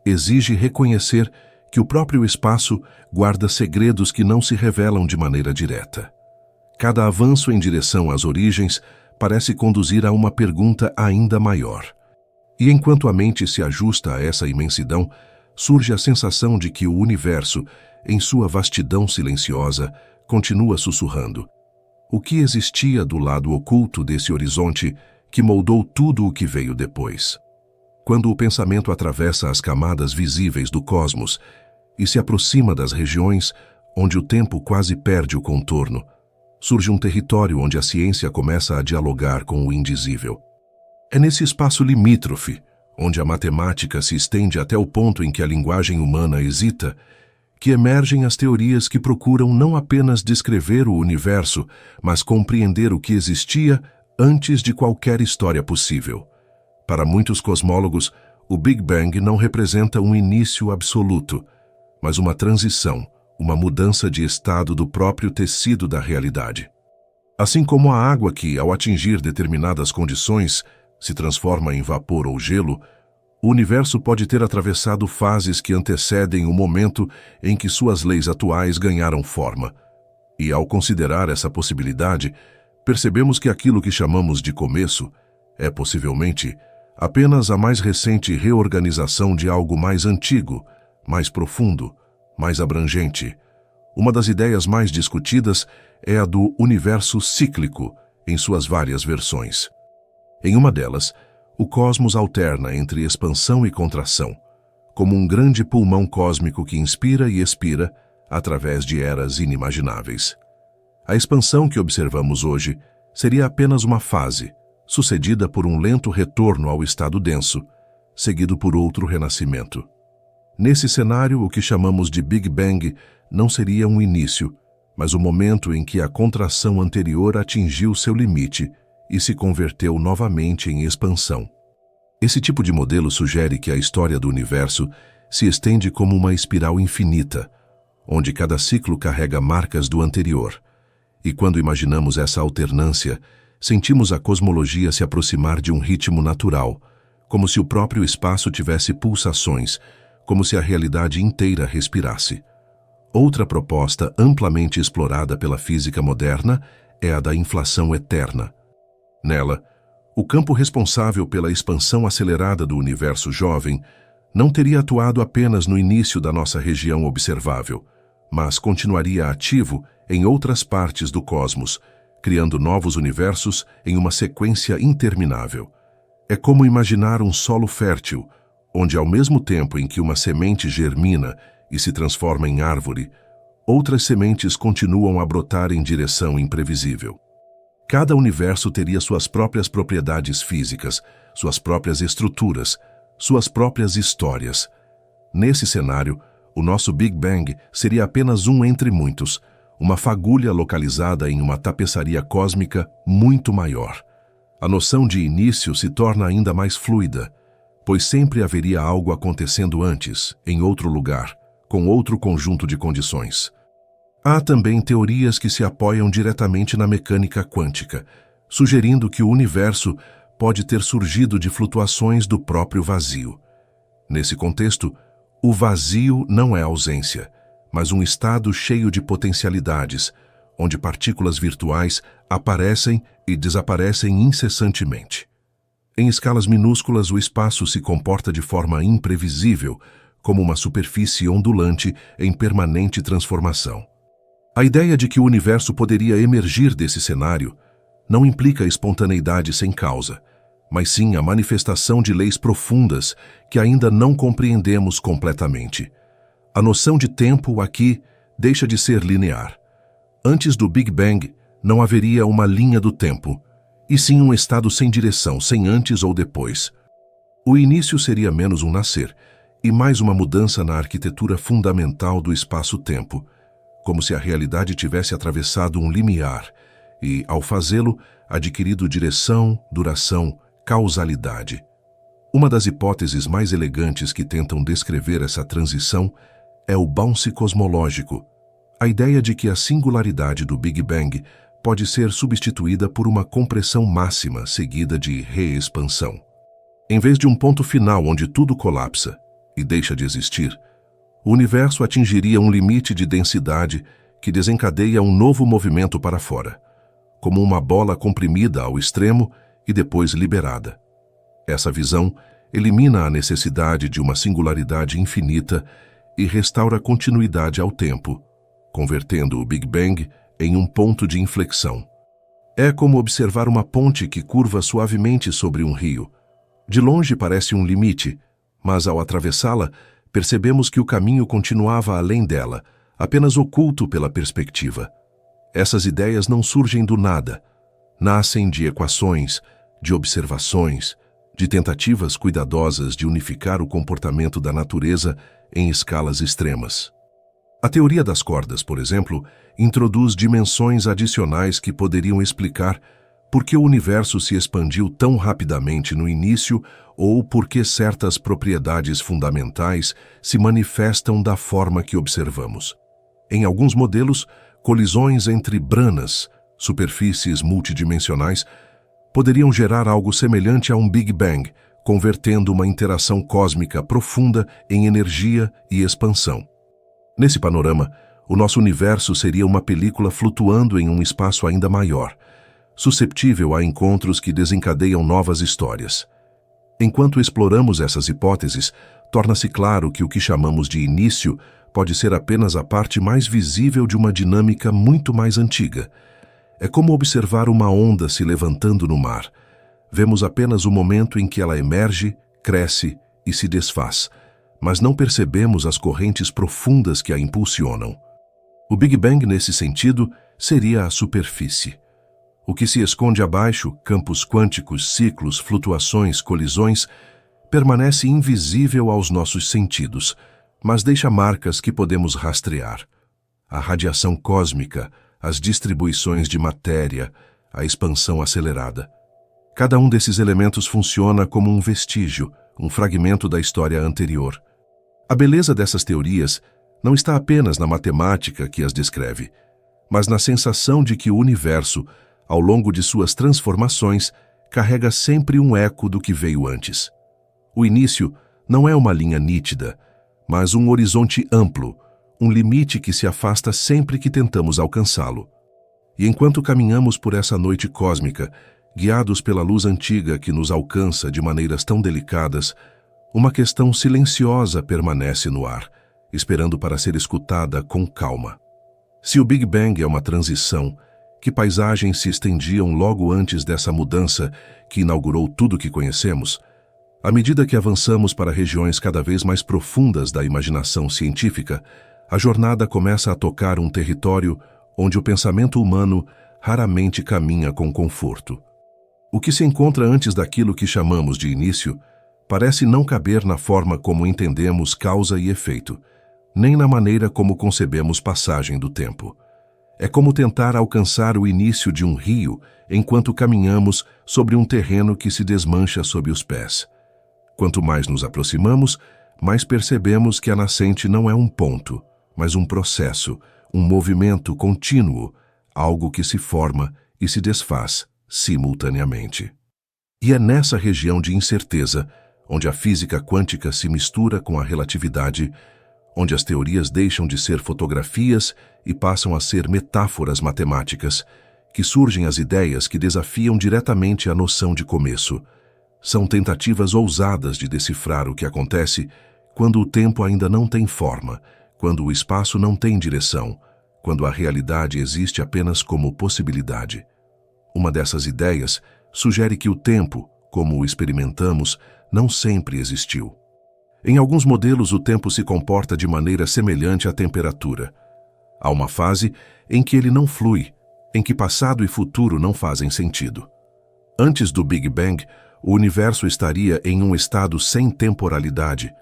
Speaker 1: Exige reconhecer que o próprio espaço guarda segredos que não se revelam de maneira direta. Cada avanço em direção às origens parece conduzir a uma pergunta ainda maior. E enquanto a mente se ajusta a essa imensidão, surge a sensação de que o universo, em sua vastidão silenciosa, continua sussurrando. O que existia do lado oculto desse horizonte que moldou tudo o que veio depois? Quando o pensamento atravessa as camadas visíveis do cosmos e se aproxima das regiões onde o tempo quase perde o contorno, surge um território onde a ciência começa a dialogar com o indizível. É nesse espaço limítrofe, onde a matemática se estende até o ponto em que a linguagem humana hesita, que emergem as teorias que procuram não apenas descrever o universo, mas compreender o que existia antes de qualquer história possível. Para muitos cosmólogos, o Big Bang não representa um início absoluto, mas uma transição, uma mudança de estado do próprio tecido da realidade. Assim como a água que, ao atingir determinadas condições, se transforma em vapor ou gelo, o universo pode ter atravessado fases que antecedem o momento em que suas leis atuais ganharam forma. E ao considerar essa possibilidade, percebemos que aquilo que chamamos de começo é possivelmente apenas a mais recente reorganização de algo mais antigo, mais profundo, mais abrangente. Uma das ideias mais discutidas é a do universo cíclico, em suas várias versões. Em uma delas, o cosmos alterna entre expansão e contração. Como um grande pulmão cósmico que inspira e expira, através de eras inimagináveis. A expansão que observamos hoje seria apenas uma fase, sucedida por um lento retorno ao estado denso, seguido por outro renascimento. Nesse cenário, o que chamamos de Big Bang não seria um início, mas o momento em que a contração anterior atingiu seu limite e se converteu novamente em expansão. Esse tipo de modelo sugere que a história do universo se estende como uma espiral infinita, onde cada ciclo carrega marcas do anterior. E quando imaginamos essa alternância, sentimos a cosmologia se aproximar de um ritmo natural, como se o próprio espaço tivesse pulsações, como se a realidade inteira respirasse. Outra proposta amplamente explorada pela física moderna é a da inflação eterna. Nela, o campo responsável pela expansão acelerada do universo jovem não teria atuado apenas no início da nossa região observável, mas continuaria ativo em outras partes do cosmos, criando novos universos em uma sequência interminável. É como imaginar um solo fértil, onde ao mesmo tempo em que uma semente germina e se transforma em árvore, outras sementes continuam a brotar em direção imprevisível. Cada universo teria suas próprias propriedades físicas, suas próprias estruturas, suas próprias histórias. Nesse cenário, o nosso Big Bang seria apenas um entre muitos, uma fagulha localizada em uma tapeçaria cósmica muito maior. A noção de início se torna ainda mais fluida, pois sempre haveria algo acontecendo antes, em outro lugar, com outro conjunto de condições. Há também teorias que se apoiam diretamente na mecânica quântica, sugerindo que o universo pode ter surgido de flutuações do próprio vazio. Nesse contexto, o vazio não é ausência, mas um estado cheio de potencialidades, onde partículas virtuais aparecem e desaparecem incessantemente. Em escalas minúsculas, o espaço se comporta de forma imprevisível, como uma superfície ondulante em permanente transformação. A ideia de que o universo poderia emergir desse cenário não implica espontaneidade sem causa, mas sim a manifestação de leis profundas que ainda não compreendemos completamente. A noção de tempo aqui deixa de ser linear. Antes do Big Bang, não haveria uma linha do tempo, e sim um estado sem direção, sem antes ou depois. O início seria menos um nascer, e mais uma mudança na arquitetura fundamental do espaço-tempo, como se a realidade tivesse atravessado um limiar e, ao fazê-lo, adquirido direção, duração, causalidade. Uma das hipóteses mais elegantes que tentam descrever essa transição é o bounce cosmológico, a ideia de que a singularidade do Big Bang pode ser substituída por uma compressão máxima seguida de reexpansão. Em vez de um ponto final onde tudo colapsa e deixa de existir, o universo atingiria um limite de densidade que desencadeia um novo movimento para fora, como uma bola comprimida ao extremo e depois liberada. Essa visão elimina a necessidade de uma singularidade infinita e restaura continuidade ao tempo, convertendo o Big Bang em um ponto de inflexão. É como observar uma ponte que curva suavemente sobre um rio. De longe parece um limite, mas ao atravessá-la, percebemos que o caminho continuava além dela, apenas oculto pela perspectiva. Essas ideias não surgem do nada. Nascem de equações, de observações, de tentativas cuidadosas de unificar o comportamento da natureza em escalas extremas. A teoria das cordas, por exemplo, introduz dimensões adicionais que poderiam explicar por que o universo se expandiu tão rapidamente no início ou por que certas propriedades fundamentais se manifestam da forma que observamos. Em alguns modelos, colisões entre branas, superfícies multidimensionais, poderiam gerar algo semelhante a um Big Bang, convertendo uma interação cósmica profunda em energia e expansão. Nesse panorama, o nosso universo seria uma película flutuando em um espaço ainda maior, susceptível a encontros que desencadeiam novas histórias. Enquanto exploramos essas hipóteses, torna-se claro que o que chamamos de início pode ser apenas a parte mais visível de uma dinâmica muito mais antiga. É como observar uma onda se levantando no mar. Vemos apenas o momento em que ela emerge, cresce e se desfaz, mas não percebemos as correntes profundas que a impulsionam. O Big Bang, nesse sentido, seria a superfície. O que se esconde abaixo, campos quânticos, ciclos, flutuações, colisões, permanece invisível aos nossos sentidos, mas deixa marcas que podemos rastrear. A radiação cósmica, as distribuições de matéria, a expansão acelerada. Cada um desses elementos funciona como um vestígio, um fragmento da história anterior. A beleza dessas teorias não está apenas na matemática que as descreve, mas na sensação de que o universo, ao longo de suas transformações, carrega sempre um eco do que veio antes. O início não é uma linha nítida, mas um horizonte amplo, um limite que se afasta sempre que tentamos alcançá-lo. E enquanto caminhamos por essa noite cósmica, guiados pela luz antiga que nos alcança de maneiras tão delicadas, uma questão silenciosa permanece no ar, esperando para ser escutada com calma. Se o Big Bang é uma transição, que paisagens se estendiam logo antes dessa mudança que inaugurou tudo o que conhecemos? À medida que avançamos para regiões cada vez mais profundas da imaginação científica, a jornada começa a tocar um território onde o pensamento humano raramente caminha com conforto. O que se encontra antes daquilo que chamamos de início parece não caber na forma como entendemos causa e efeito, nem na maneira como concebemos passagem do tempo. É como tentar alcançar o início de um rio enquanto caminhamos sobre um terreno que se desmancha sob os pés. Quanto mais nos aproximamos, mais percebemos que a nascente não é um ponto, mas um processo, um movimento contínuo, algo que se forma e se desfaz simultaneamente. E é nessa região de incerteza, onde a física quântica se mistura com a relatividade, onde as teorias deixam de ser fotografias e passam a ser metáforas matemáticas, que surgem as ideias que desafiam diretamente a noção de começo. São tentativas ousadas de decifrar o que acontece quando o tempo ainda não tem forma, quando o espaço não tem direção, quando a realidade existe apenas como possibilidade. Uma dessas ideias sugere que o tempo, como o experimentamos, não sempre existiu. Em alguns modelos, o tempo se comporta de maneira semelhante à temperatura. Há uma fase em que ele não flui, em que passado e futuro não fazem sentido. Antes do Big Bang, o universo estaria em um estado sem temporalidade,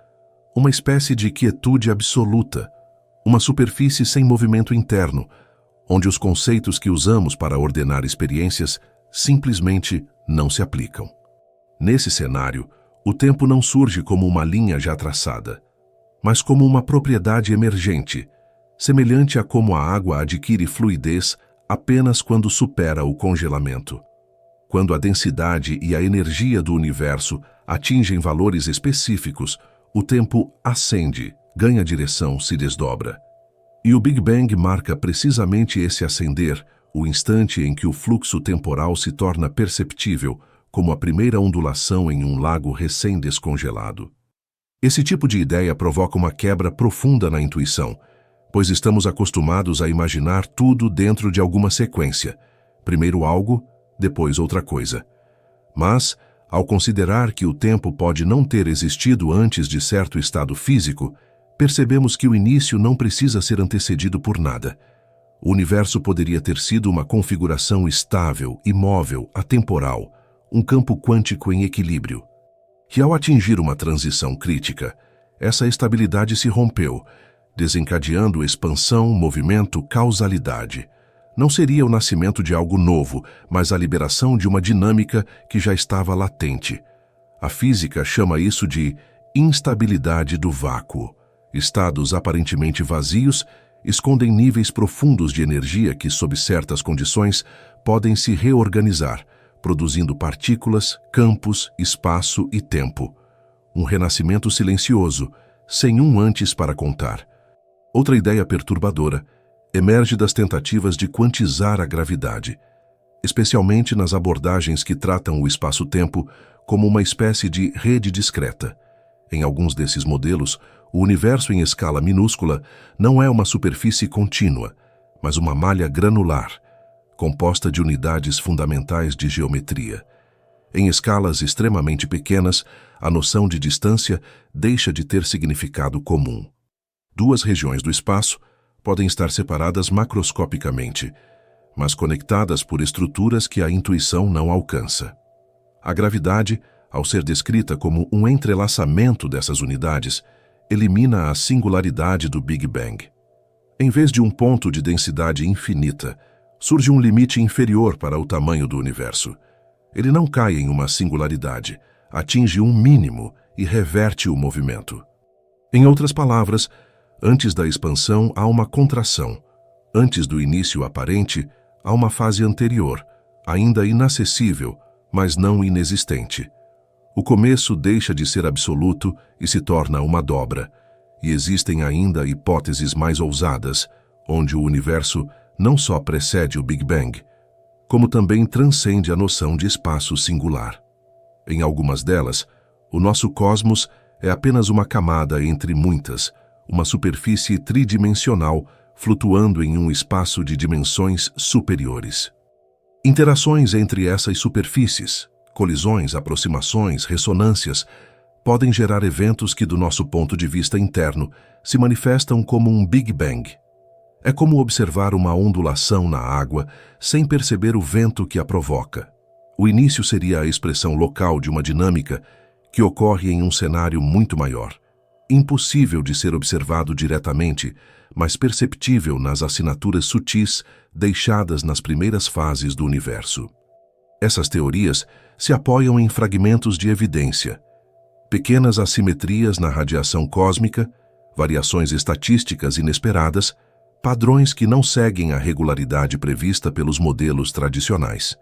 Speaker 1: uma espécie de quietude absoluta, uma superfície sem movimento interno, onde os conceitos que usamos para ordenar experiências simplesmente não se aplicam. Nesse cenário, o tempo não surge como uma linha já traçada, mas como uma propriedade emergente, semelhante a como a água adquire fluidez apenas quando supera o congelamento. Quando a densidade e a energia do universo atingem valores específicos, o tempo ascende, ganha direção, se desdobra. E o Big Bang marca precisamente esse ascender, o instante em que o fluxo temporal se torna perceptível, como a primeira ondulação em um lago recém-descongelado. Esse tipo de ideia provoca uma quebra profunda na intuição, pois estamos acostumados a imaginar tudo dentro de alguma sequência, primeiro algo, depois outra coisa. Mas, ao considerar que o tempo pode não ter existido antes de certo estado físico, percebemos que o início não precisa ser antecedido por nada. O universo poderia ter sido uma configuração estável, imóvel, atemporal, um campo quântico em equilíbrio. E ao atingir uma transição crítica, essa estabilidade se rompeu, desencadeando expansão, movimento, causalidade. Não seria o nascimento de algo novo, mas a liberação de uma dinâmica que já estava latente. A física chama isso de instabilidade do vácuo. Estados aparentemente vazios escondem níveis profundos de energia que, sob certas condições, podem se reorganizar, produzindo partículas, campos, espaço e tempo. Um renascimento silencioso, sem um antes para contar. Outra ideia perturbadora emerge das tentativas de quantizar a gravidade, especialmente nas abordagens que tratam o espaço-tempo como uma espécie de rede discreta. Em alguns desses modelos, o universo em escala minúscula não é uma superfície contínua, mas uma malha granular, composta de unidades fundamentais de geometria. Em escalas extremamente pequenas, a noção de distância deixa de ter significado comum. Duas regiões do espaço, podem estar separadas macroscopicamente, mas conectadas por estruturas que a intuição não alcança. A gravidade, ao ser descrita como um entrelaçamento dessas unidades, elimina a singularidade do Big Bang. Em vez de um ponto de densidade infinita, surge um limite inferior para o tamanho do universo. Ele não cai em uma singularidade, atinge um mínimo e reverte o movimento. Em outras palavras, antes da expansão há uma contração. Antes do início aparente, há uma fase anterior, ainda inacessível, mas não inexistente. O começo deixa de ser absoluto e se torna uma dobra, e existem ainda hipóteses mais ousadas, onde o universo não só precede o Big Bang, como também transcende a noção de espaço singular. Em algumas delas, o nosso cosmos é apenas uma camada entre muitas, uma superfície tridimensional flutuando em um espaço de dimensões superiores. Interações entre essas superfícies, colisões, aproximações, ressonâncias, podem gerar eventos que, do nosso ponto de vista interno, se manifestam como um Big Bang. É como observar uma ondulação na água sem perceber o vento que a provoca. O início seria a expressão local de uma dinâmica que ocorre em um cenário muito maior, impossível de ser observado diretamente, mas perceptível nas assinaturas sutis deixadas nas primeiras fases do universo. Essas teorias se apoiam em fragmentos de evidência, pequenas assimetrias na radiação cósmica, variações estatísticas inesperadas, padrões que não seguem a regularidade prevista pelos modelos tradicionais.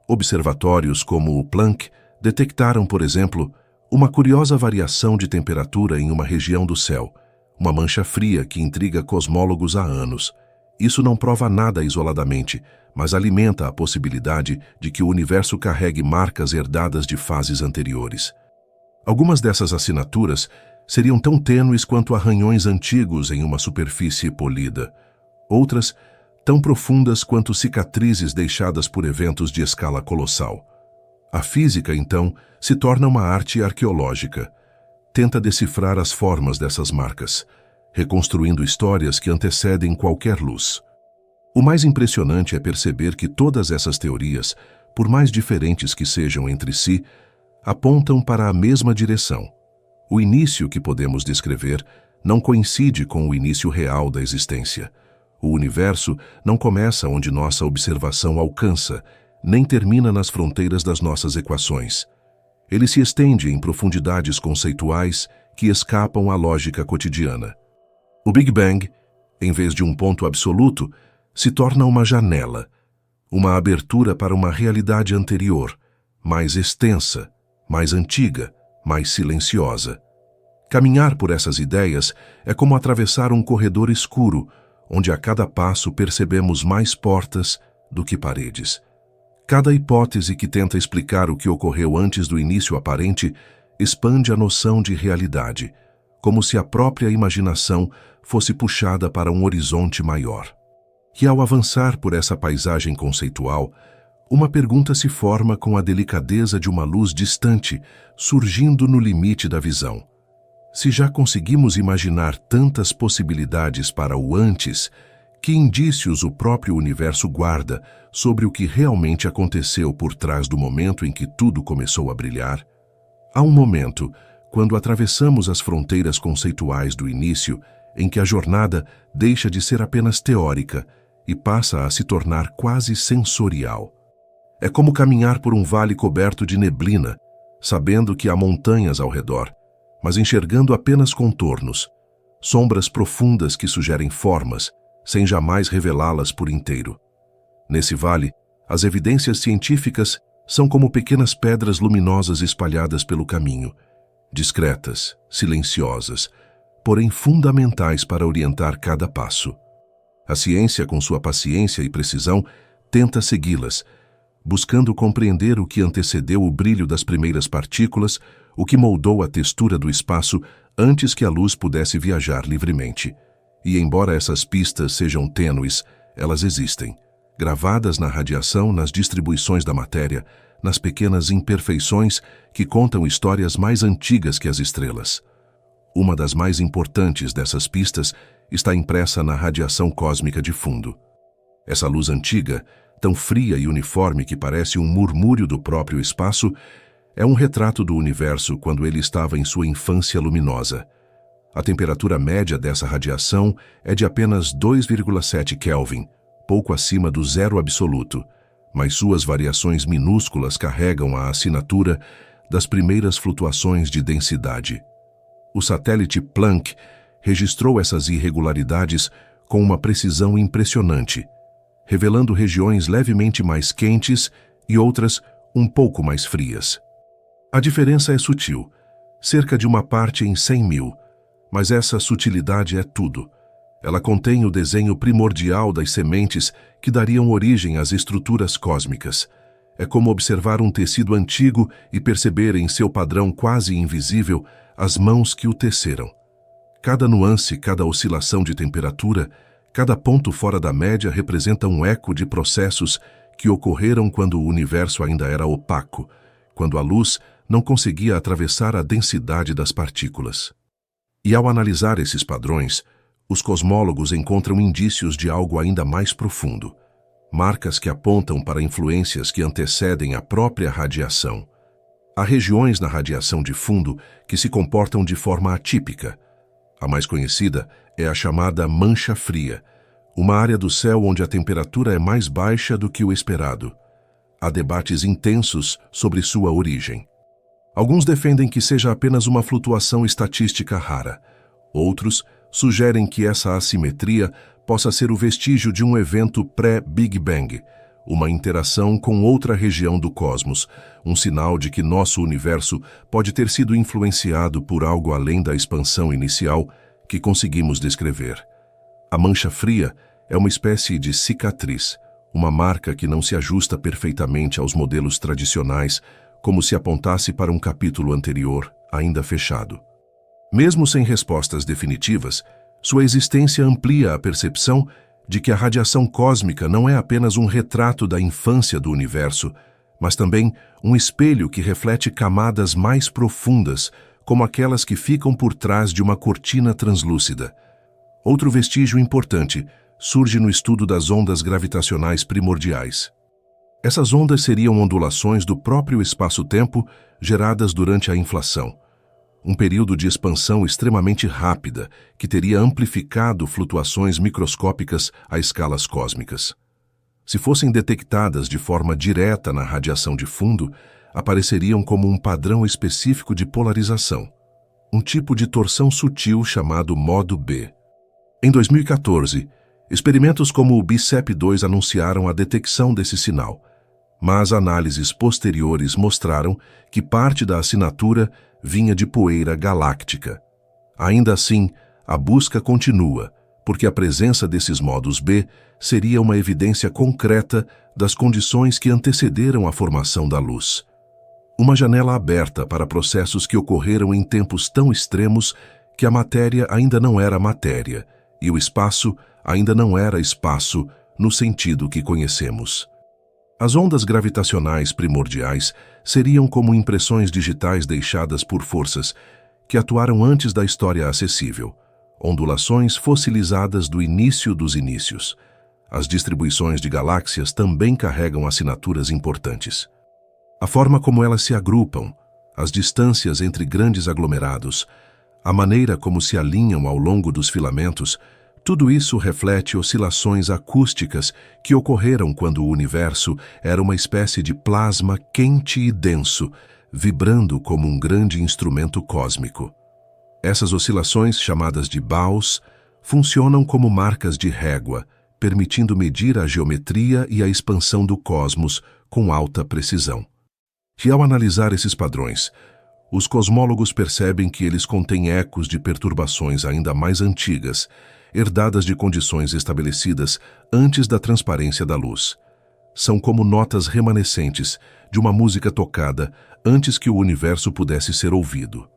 Speaker 1: Observatórios como o Planck detectaram, por exemplo, uma curiosa variação de temperatura em uma região do céu, uma mancha fria que intriga cosmólogos há anos. Isso não prova nada isoladamente, mas alimenta a possibilidade de que o universo carregue marcas herdadas de fases anteriores. Algumas dessas assinaturas seriam tão tênues quanto arranhões antigos em uma superfície polida. Outras, tão profundas quanto cicatrizes deixadas por eventos de escala colossal. A física, então, se torna uma arte arqueológica. Tenta decifrar as formas dessas marcas, reconstruindo histórias que antecedem qualquer luz. O mais impressionante é perceber que todas essas teorias, por mais diferentes que sejam entre si, apontam para a mesma direção. O início que podemos descrever não coincide com o início real da existência. O universo não começa onde nossa observação alcança, nem termina nas fronteiras das nossas equações. Ele se estende em profundidades conceituais que escapam à lógica cotidiana. O Big Bang, em vez de um ponto absoluto, se torna uma janela, uma abertura para uma realidade anterior, mais extensa, mais antiga, mais silenciosa. Caminhar por essas ideias é como atravessar um corredor escuro, onde a cada passo percebemos mais portas do que paredes. Cada hipótese que tenta explicar o que ocorreu antes do início aparente expande a noção de realidade, como se a própria imaginação fosse puxada para um horizonte maior. E ao avançar por essa paisagem conceitual, uma pergunta se forma com a delicadeza de uma luz distante, surgindo no limite da visão. Se já conseguimos imaginar tantas possibilidades para o antes, que indícios o próprio universo guarda sobre o que realmente aconteceu por trás do momento em que tudo começou a brilhar? Há um momento, quando atravessamos as fronteiras conceituais do início, em que a jornada deixa de ser apenas teórica e passa a se tornar quase sensorial. É como caminhar por um vale coberto de neblina, sabendo que há montanhas ao redor, mas enxergando apenas contornos, sombras profundas que sugerem formas, sem jamais revelá-las por inteiro. Nesse vale, as evidências científicas são como pequenas pedras luminosas espalhadas pelo caminho, discretas, silenciosas, porém fundamentais para orientar cada passo. A ciência, com sua paciência e precisão, tenta segui-las, buscando compreender o que antecedeu o brilho das primeiras partículas, o que moldou a textura do espaço antes que a luz pudesse viajar livremente. E embora essas pistas sejam tênues, elas existem, gravadas na radiação, nas distribuições da matéria, nas pequenas imperfeições que contam histórias mais antigas que as estrelas. Uma das mais importantes dessas pistas está impressa na radiação cósmica de fundo. Essa luz antiga, tão fria e uniforme que parece um murmúrio do próprio espaço, é um retrato do universo quando ele estava em sua infância luminosa. A temperatura média dessa radiação é de apenas 2,7 Kelvin, pouco acima do zero absoluto, mas suas variações minúsculas carregam a assinatura das primeiras flutuações de densidade. O satélite Planck registrou essas irregularidades com uma precisão impressionante, revelando regiões levemente mais quentes e outras um pouco mais frias. A diferença é sutil, cerca de uma parte em 100.000, mas essa sutilidade é tudo. Ela contém o desenho primordial das sementes que dariam origem às estruturas cósmicas. É como observar um tecido antigo e perceber em seu padrão quase invisível as mãos que o teceram. Cada nuance, cada oscilação de temperatura, cada ponto fora da média representa um eco de processos que ocorreram quando o universo ainda era opaco, quando a luz não conseguia atravessar a densidade das partículas. E ao analisar esses padrões, os cosmólogos encontram indícios de algo ainda mais profundo, marcas que apontam para influências que antecedem a própria radiação. Há regiões na radiação de fundo que se comportam de forma atípica. A mais conhecida é a chamada mancha fria, uma área do céu onde a temperatura é mais baixa do que o esperado. Há debates intensos sobre sua origem. Alguns defendem que seja apenas uma flutuação estatística rara. Outros sugerem que essa assimetria possa ser o vestígio de um evento pré-Big Bang, uma interação com outra região do cosmos, um sinal de que nosso universo pode ter sido influenciado por algo além da expansão inicial que conseguimos descrever. A mancha fria é uma espécie de cicatriz, uma marca que não se ajusta perfeitamente aos modelos tradicionais, como se apontasse para um capítulo anterior, ainda fechado. Mesmo sem respostas definitivas, sua existência amplia a percepção de que a radiação cósmica não é apenas um retrato da infância do universo, mas também um espelho que reflete camadas mais profundas, como aquelas que ficam por trás de uma cortina translúcida. Outro vestígio importante surge no estudo das ondas gravitacionais primordiais. Essas ondas seriam ondulações do próprio espaço-tempo geradas durante a inflação, um período de expansão extremamente rápida que teria amplificado flutuações microscópicas a escalas cósmicas. Se fossem detectadas de forma direta na radiação de fundo, apareceriam como um padrão específico de polarização, um tipo de torção sutil chamado modo B. Em 2014, experimentos como o BICEP-2 anunciaram a detecção desse sinal, mas análises posteriores mostraram que parte da assinatura vinha de poeira galáctica. Ainda assim, a busca continua, porque a presença desses modos B seria uma evidência concreta das condições que antecederam a formação da luz. Uma janela aberta para processos que ocorreram em tempos tão extremos que a matéria ainda não era matéria e o espaço ainda não era espaço no sentido que conhecemos. As ondas gravitacionais primordiais seriam como impressões digitais deixadas por forças que atuaram antes da história acessível, ondulações fossilizadas do início dos inícios. As distribuições de galáxias também carregam assinaturas importantes. A forma como elas se agrupam, as distâncias entre grandes aglomerados, a maneira como se alinham ao longo dos filamentos, tudo isso reflete oscilações acústicas que ocorreram quando o universo era uma espécie de plasma quente e denso, vibrando como um grande instrumento cósmico. Essas oscilações, chamadas de baus, funcionam como marcas de régua, permitindo medir a geometria e a expansão do cosmos com alta precisão. E ao analisar esses padrões, os cosmólogos percebem que eles contêm ecos de perturbações ainda mais antigas, herdadas de condições estabelecidas antes da transparência da luz. São como notas remanescentes de uma música tocada antes que o universo pudesse ser ouvido.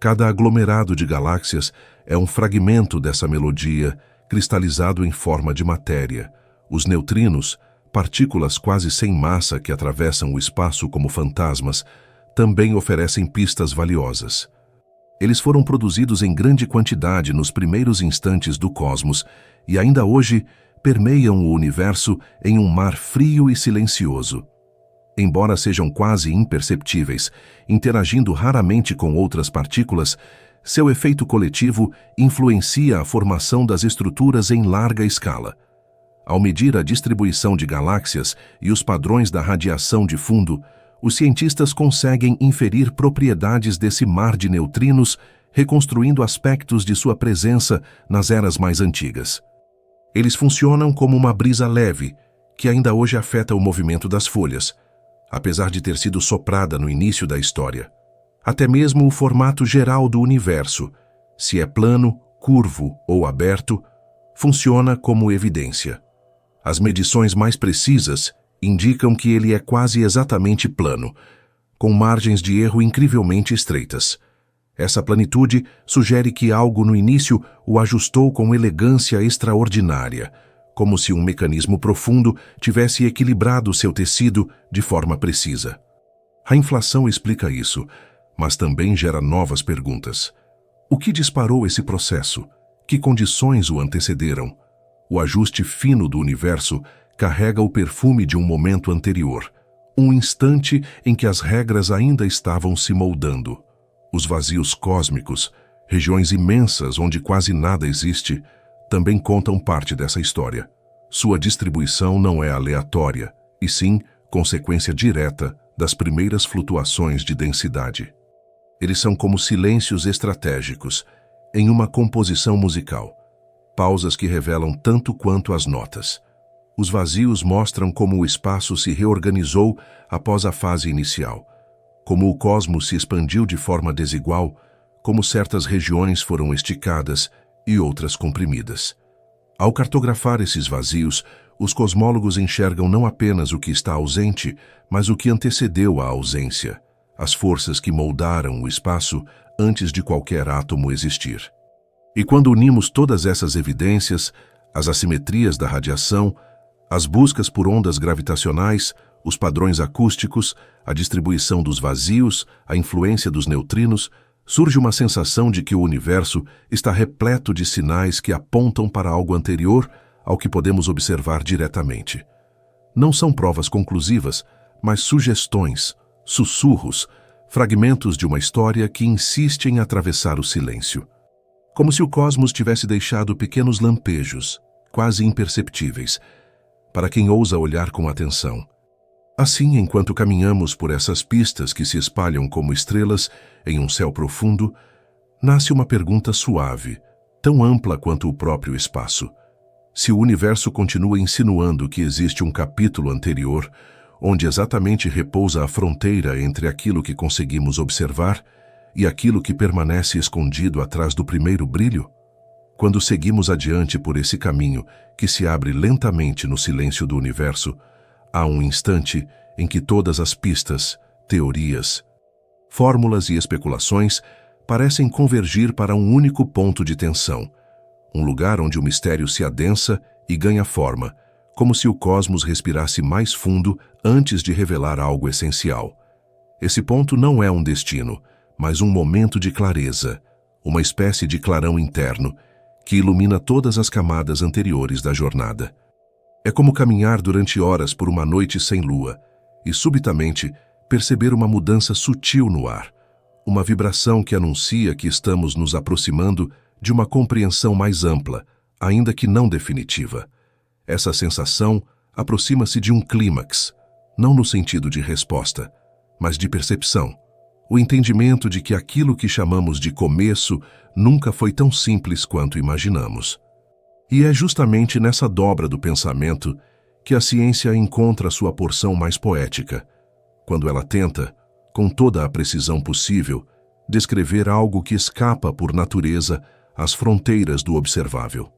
Speaker 1: Cada aglomerado de galáxias é um fragmento dessa melodia, cristalizado em forma de matéria. Os neutrinos, partículas quase sem massa que atravessam o espaço como fantasmas, também oferecem pistas valiosas. Eles foram produzidos em grande quantidade nos primeiros instantes do cosmos e ainda hoje permeiam o universo em um mar frio e silencioso. Embora sejam quase imperceptíveis, interagindo raramente com outras partículas, seu efeito coletivo influencia a formação das estruturas em larga escala. Ao medir a distribuição de galáxias e os padrões da radiação de fundo, os cientistas conseguem inferir propriedades desse mar de neutrinos, reconstruindo aspectos de sua presença nas eras mais antigas. Eles funcionam como uma brisa leve, que ainda hoje afeta o movimento das folhas, apesar de ter sido soprada no início da história. Até mesmo o formato geral do universo, se é plano, curvo ou aberto, funciona como evidência. As medições mais precisas indicam que ele é quase exatamente plano, com margens de erro incrivelmente estreitas. Essa planitude sugere que algo no início o ajustou com elegância extraordinária, como se um mecanismo profundo tivesse equilibrado seu tecido de forma precisa. A inflação explica isso, mas também gera novas perguntas. O que disparou esse processo? Que condições o antecederam? O ajuste fino do universo carrega o perfume de um momento anterior, um instante em que as regras ainda estavam se moldando. Os vazios cósmicos, regiões imensas onde quase nada existe, também contam parte dessa história. Sua distribuição não é aleatória, e sim consequência direta das primeiras flutuações de densidade. Eles são como silêncios estratégicos, em uma composição musical. Pausas que revelam tanto quanto as notas. Os vazios mostram como o espaço se reorganizou após a fase inicial, como o cosmos se expandiu de forma desigual, como certas regiões foram esticadas e outras comprimidas. Ao cartografar esses vazios, os cosmólogos enxergam não apenas o que está ausente, mas o que antecedeu a ausência, as forças que moldaram o espaço antes de qualquer átomo existir. E quando unimos todas essas evidências, as assimetrias da radiação, as buscas por ondas gravitacionais, os padrões acústicos, a distribuição dos vazios, a influência dos neutrinos, surge uma sensação de que o universo está repleto de sinais que apontam para algo anterior ao que podemos observar diretamente. Não são provas conclusivas, mas sugestões, sussurros, fragmentos de uma história que insiste em atravessar o silêncio. Como se o cosmos tivesse deixado pequenos lampejos, quase imperceptíveis, para quem ousa olhar com atenção. Assim, enquanto caminhamos por essas pistas que se espalham como estrelas em um céu profundo, nasce uma pergunta suave, tão ampla quanto o próprio espaço. Se o universo continua insinuando que existe um capítulo anterior, onde exatamente repousa a fronteira entre aquilo que conseguimos observar e aquilo que permanece escondido atrás do primeiro brilho, quando seguimos adiante por esse caminho que se abre lentamente no silêncio do universo, há um instante em que todas as pistas, teorias, fórmulas e especulações parecem convergir para um único ponto de tensão, um lugar onde o mistério se adensa e ganha forma, como se o cosmos respirasse mais fundo antes de revelar algo essencial. Esse ponto não é um destino, mas um momento de clareza, uma espécie de clarão interno, que ilumina todas as camadas anteriores da jornada. É como caminhar durante horas por uma noite sem lua e, subitamente, perceber uma mudança sutil no ar, uma vibração que anuncia que estamos nos aproximando de uma compreensão mais ampla, ainda que não definitiva. Essa sensação aproxima-se de um clímax, não no sentido de resposta, mas de percepção. O entendimento de que aquilo que chamamos de começo nunca foi tão simples quanto imaginamos. E é justamente nessa dobra do pensamento que a ciência encontra sua porção mais poética, quando ela tenta, com toda a precisão possível, descrever algo que escapa por natureza às fronteiras do observável.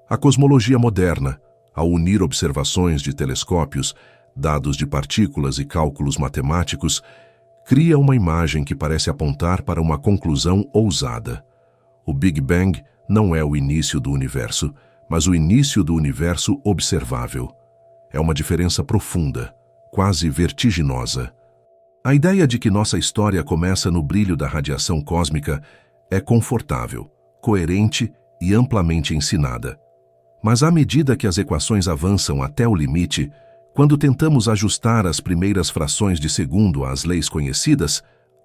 Speaker 1: A cosmologia moderna, ao unir observações de telescópios, dados de partículas e cálculos matemáticos, cria uma imagem que parece apontar para uma conclusão ousada. O Big Bang não é o início do universo, mas o início do universo observável. É uma diferença profunda, quase vertiginosa. A ideia de que nossa história começa no brilho da radiação cósmica é confortável, coerente e amplamente ensinada. Mas à medida que as equações avançam até o limite, quando tentamos ajustar as primeiras frações de segundo às leis conhecidas,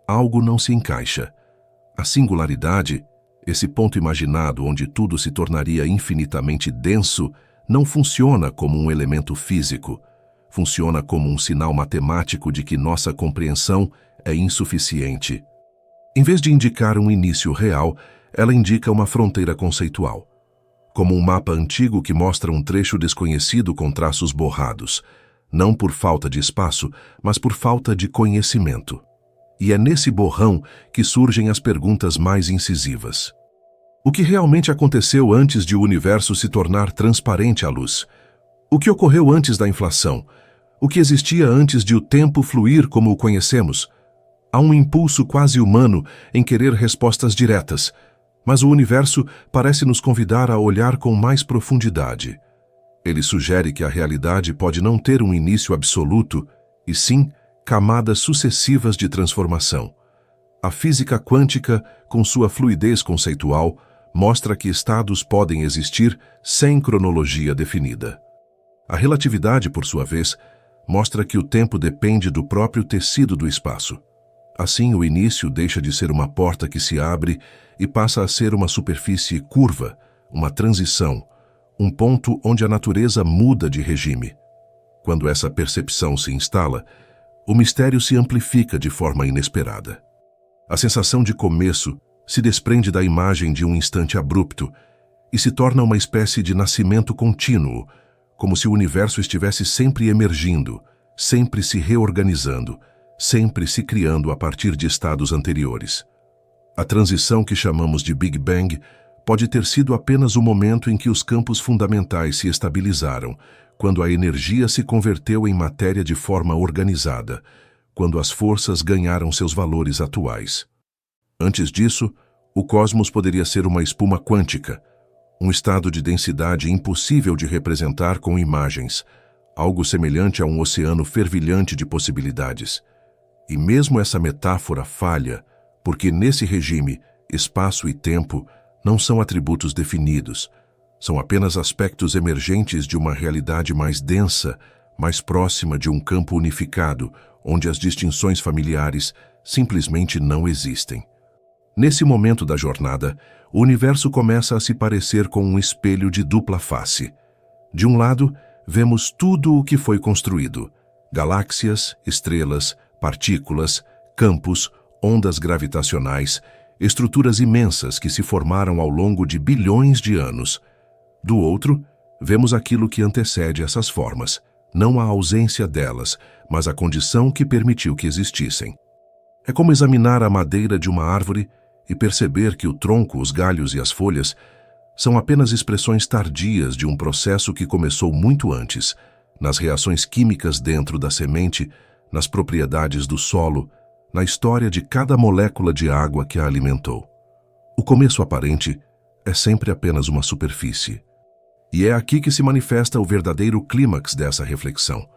Speaker 1: algo não se encaixa. A singularidade, esse ponto imaginado onde tudo se tornaria infinitamente denso, não funciona como um elemento físico. Funciona como um sinal matemático de que nossa compreensão é insuficiente. Em vez de indicar um início real, ela indica uma fronteira conceitual. Como um mapa antigo que mostra um trecho desconhecido com traços borrados, não por falta de espaço, mas por falta de conhecimento. E é nesse borrão que surgem as perguntas mais incisivas. O que realmente aconteceu antes de o universo se tornar transparente à luz? O que ocorreu antes da inflação? O que existia antes de o tempo fluir como o conhecemos? Há um impulso quase humano em querer respostas diretas, mas o universo parece nos convidar a olhar com mais profundidade. Ele sugere que a realidade pode não ter um início absoluto, e sim camadas sucessivas de transformação. A física quântica, com sua fluidez conceitual, mostra que estados podem existir sem cronologia definida. A relatividade, por sua vez, mostra que o tempo depende do próprio tecido do espaço. Assim, o início deixa de ser uma porta que se abre e passa a ser uma superfície curva, uma transição, um ponto onde a natureza muda de regime. Quando essa percepção se instala, o mistério se amplifica de forma inesperada. A sensação de começo se desprende da imagem de um instante abrupto e se torna uma espécie de nascimento contínuo, como se o universo estivesse sempre emergindo, sempre se reorganizando, sempre se criando a partir de estados anteriores. A transição que chamamos de Big Bang pode ter sido apenas o momento em que os campos fundamentais se estabilizaram, quando a energia se converteu em matéria de forma organizada, quando as forças ganharam seus valores atuais. Antes disso, o cosmos poderia ser uma espuma quântica, um estado de densidade impossível de representar com imagens, algo semelhante a um oceano fervilhante de possibilidades. E mesmo essa metáfora falha, porque nesse regime, espaço e tempo não são atributos definidos, são apenas aspectos emergentes de uma realidade mais densa, mais próxima de um campo unificado, onde as distinções familiares simplesmente não existem. Nesse momento da jornada, o universo começa a se parecer com um espelho de dupla face. De um lado, vemos tudo o que foi construído: galáxias, estrelas, partículas, campos, ondas gravitacionais, estruturas imensas que se formaram ao longo de bilhões de anos. Do outro, vemos aquilo que antecede essas formas, não a ausência delas, mas a condição que permitiu que existissem. É como examinar a madeira de uma árvore e perceber que o tronco, os galhos e as folhas são apenas expressões tardias de um processo que começou muito antes, nas reações químicas dentro da semente, nas propriedades do solo, na história de cada molécula de água que a alimentou. O começo aparente é sempre apenas uma superfície. E é aqui que se manifesta o verdadeiro clímax dessa reflexão,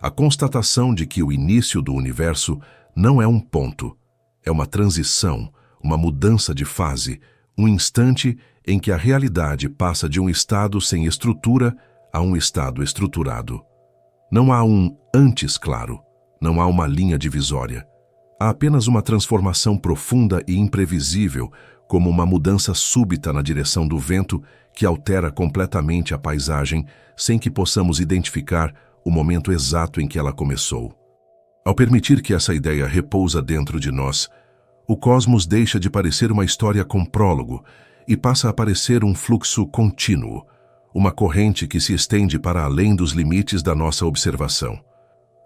Speaker 1: a constatação de que o início do universo não é um ponto, é uma transição, uma mudança de fase, um instante em que a realidade passa de um estado sem estrutura a um estado estruturado. Não há um antes claro, não há uma linha divisória. Há apenas uma transformação profunda e imprevisível, como uma mudança súbita na direção do vento que altera completamente a paisagem sem que possamos identificar o momento exato em que ela começou. Ao permitir que essa ideia repousa dentro de nós, o cosmos deixa de parecer uma história com prólogo e passa a parecer um fluxo contínuo, uma corrente que se estende para além dos limites da nossa observação.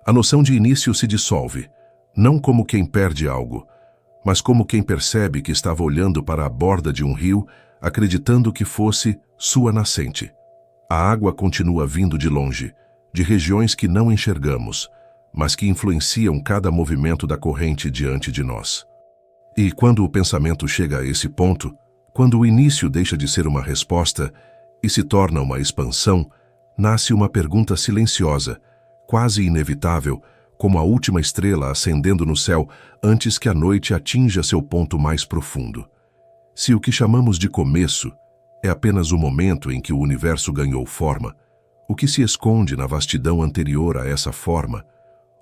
Speaker 1: A noção de início se dissolve, não como quem perde algo, mas como quem percebe que estava olhando para a borda de um rio, acreditando que fosse sua nascente. A água continua vindo de longe, de regiões que não enxergamos, mas que influenciam cada movimento da corrente diante de nós. E quando o pensamento chega a esse ponto, quando o início deixa de ser uma resposta e se torna uma expansão, nasce uma pergunta silenciosa, quase inevitável, como a última estrela acendendo no céu antes que a noite atinja seu ponto mais profundo. Se o que chamamos de começo é apenas o momento em que o universo ganhou forma, o que se esconde na vastidão anterior a essa forma,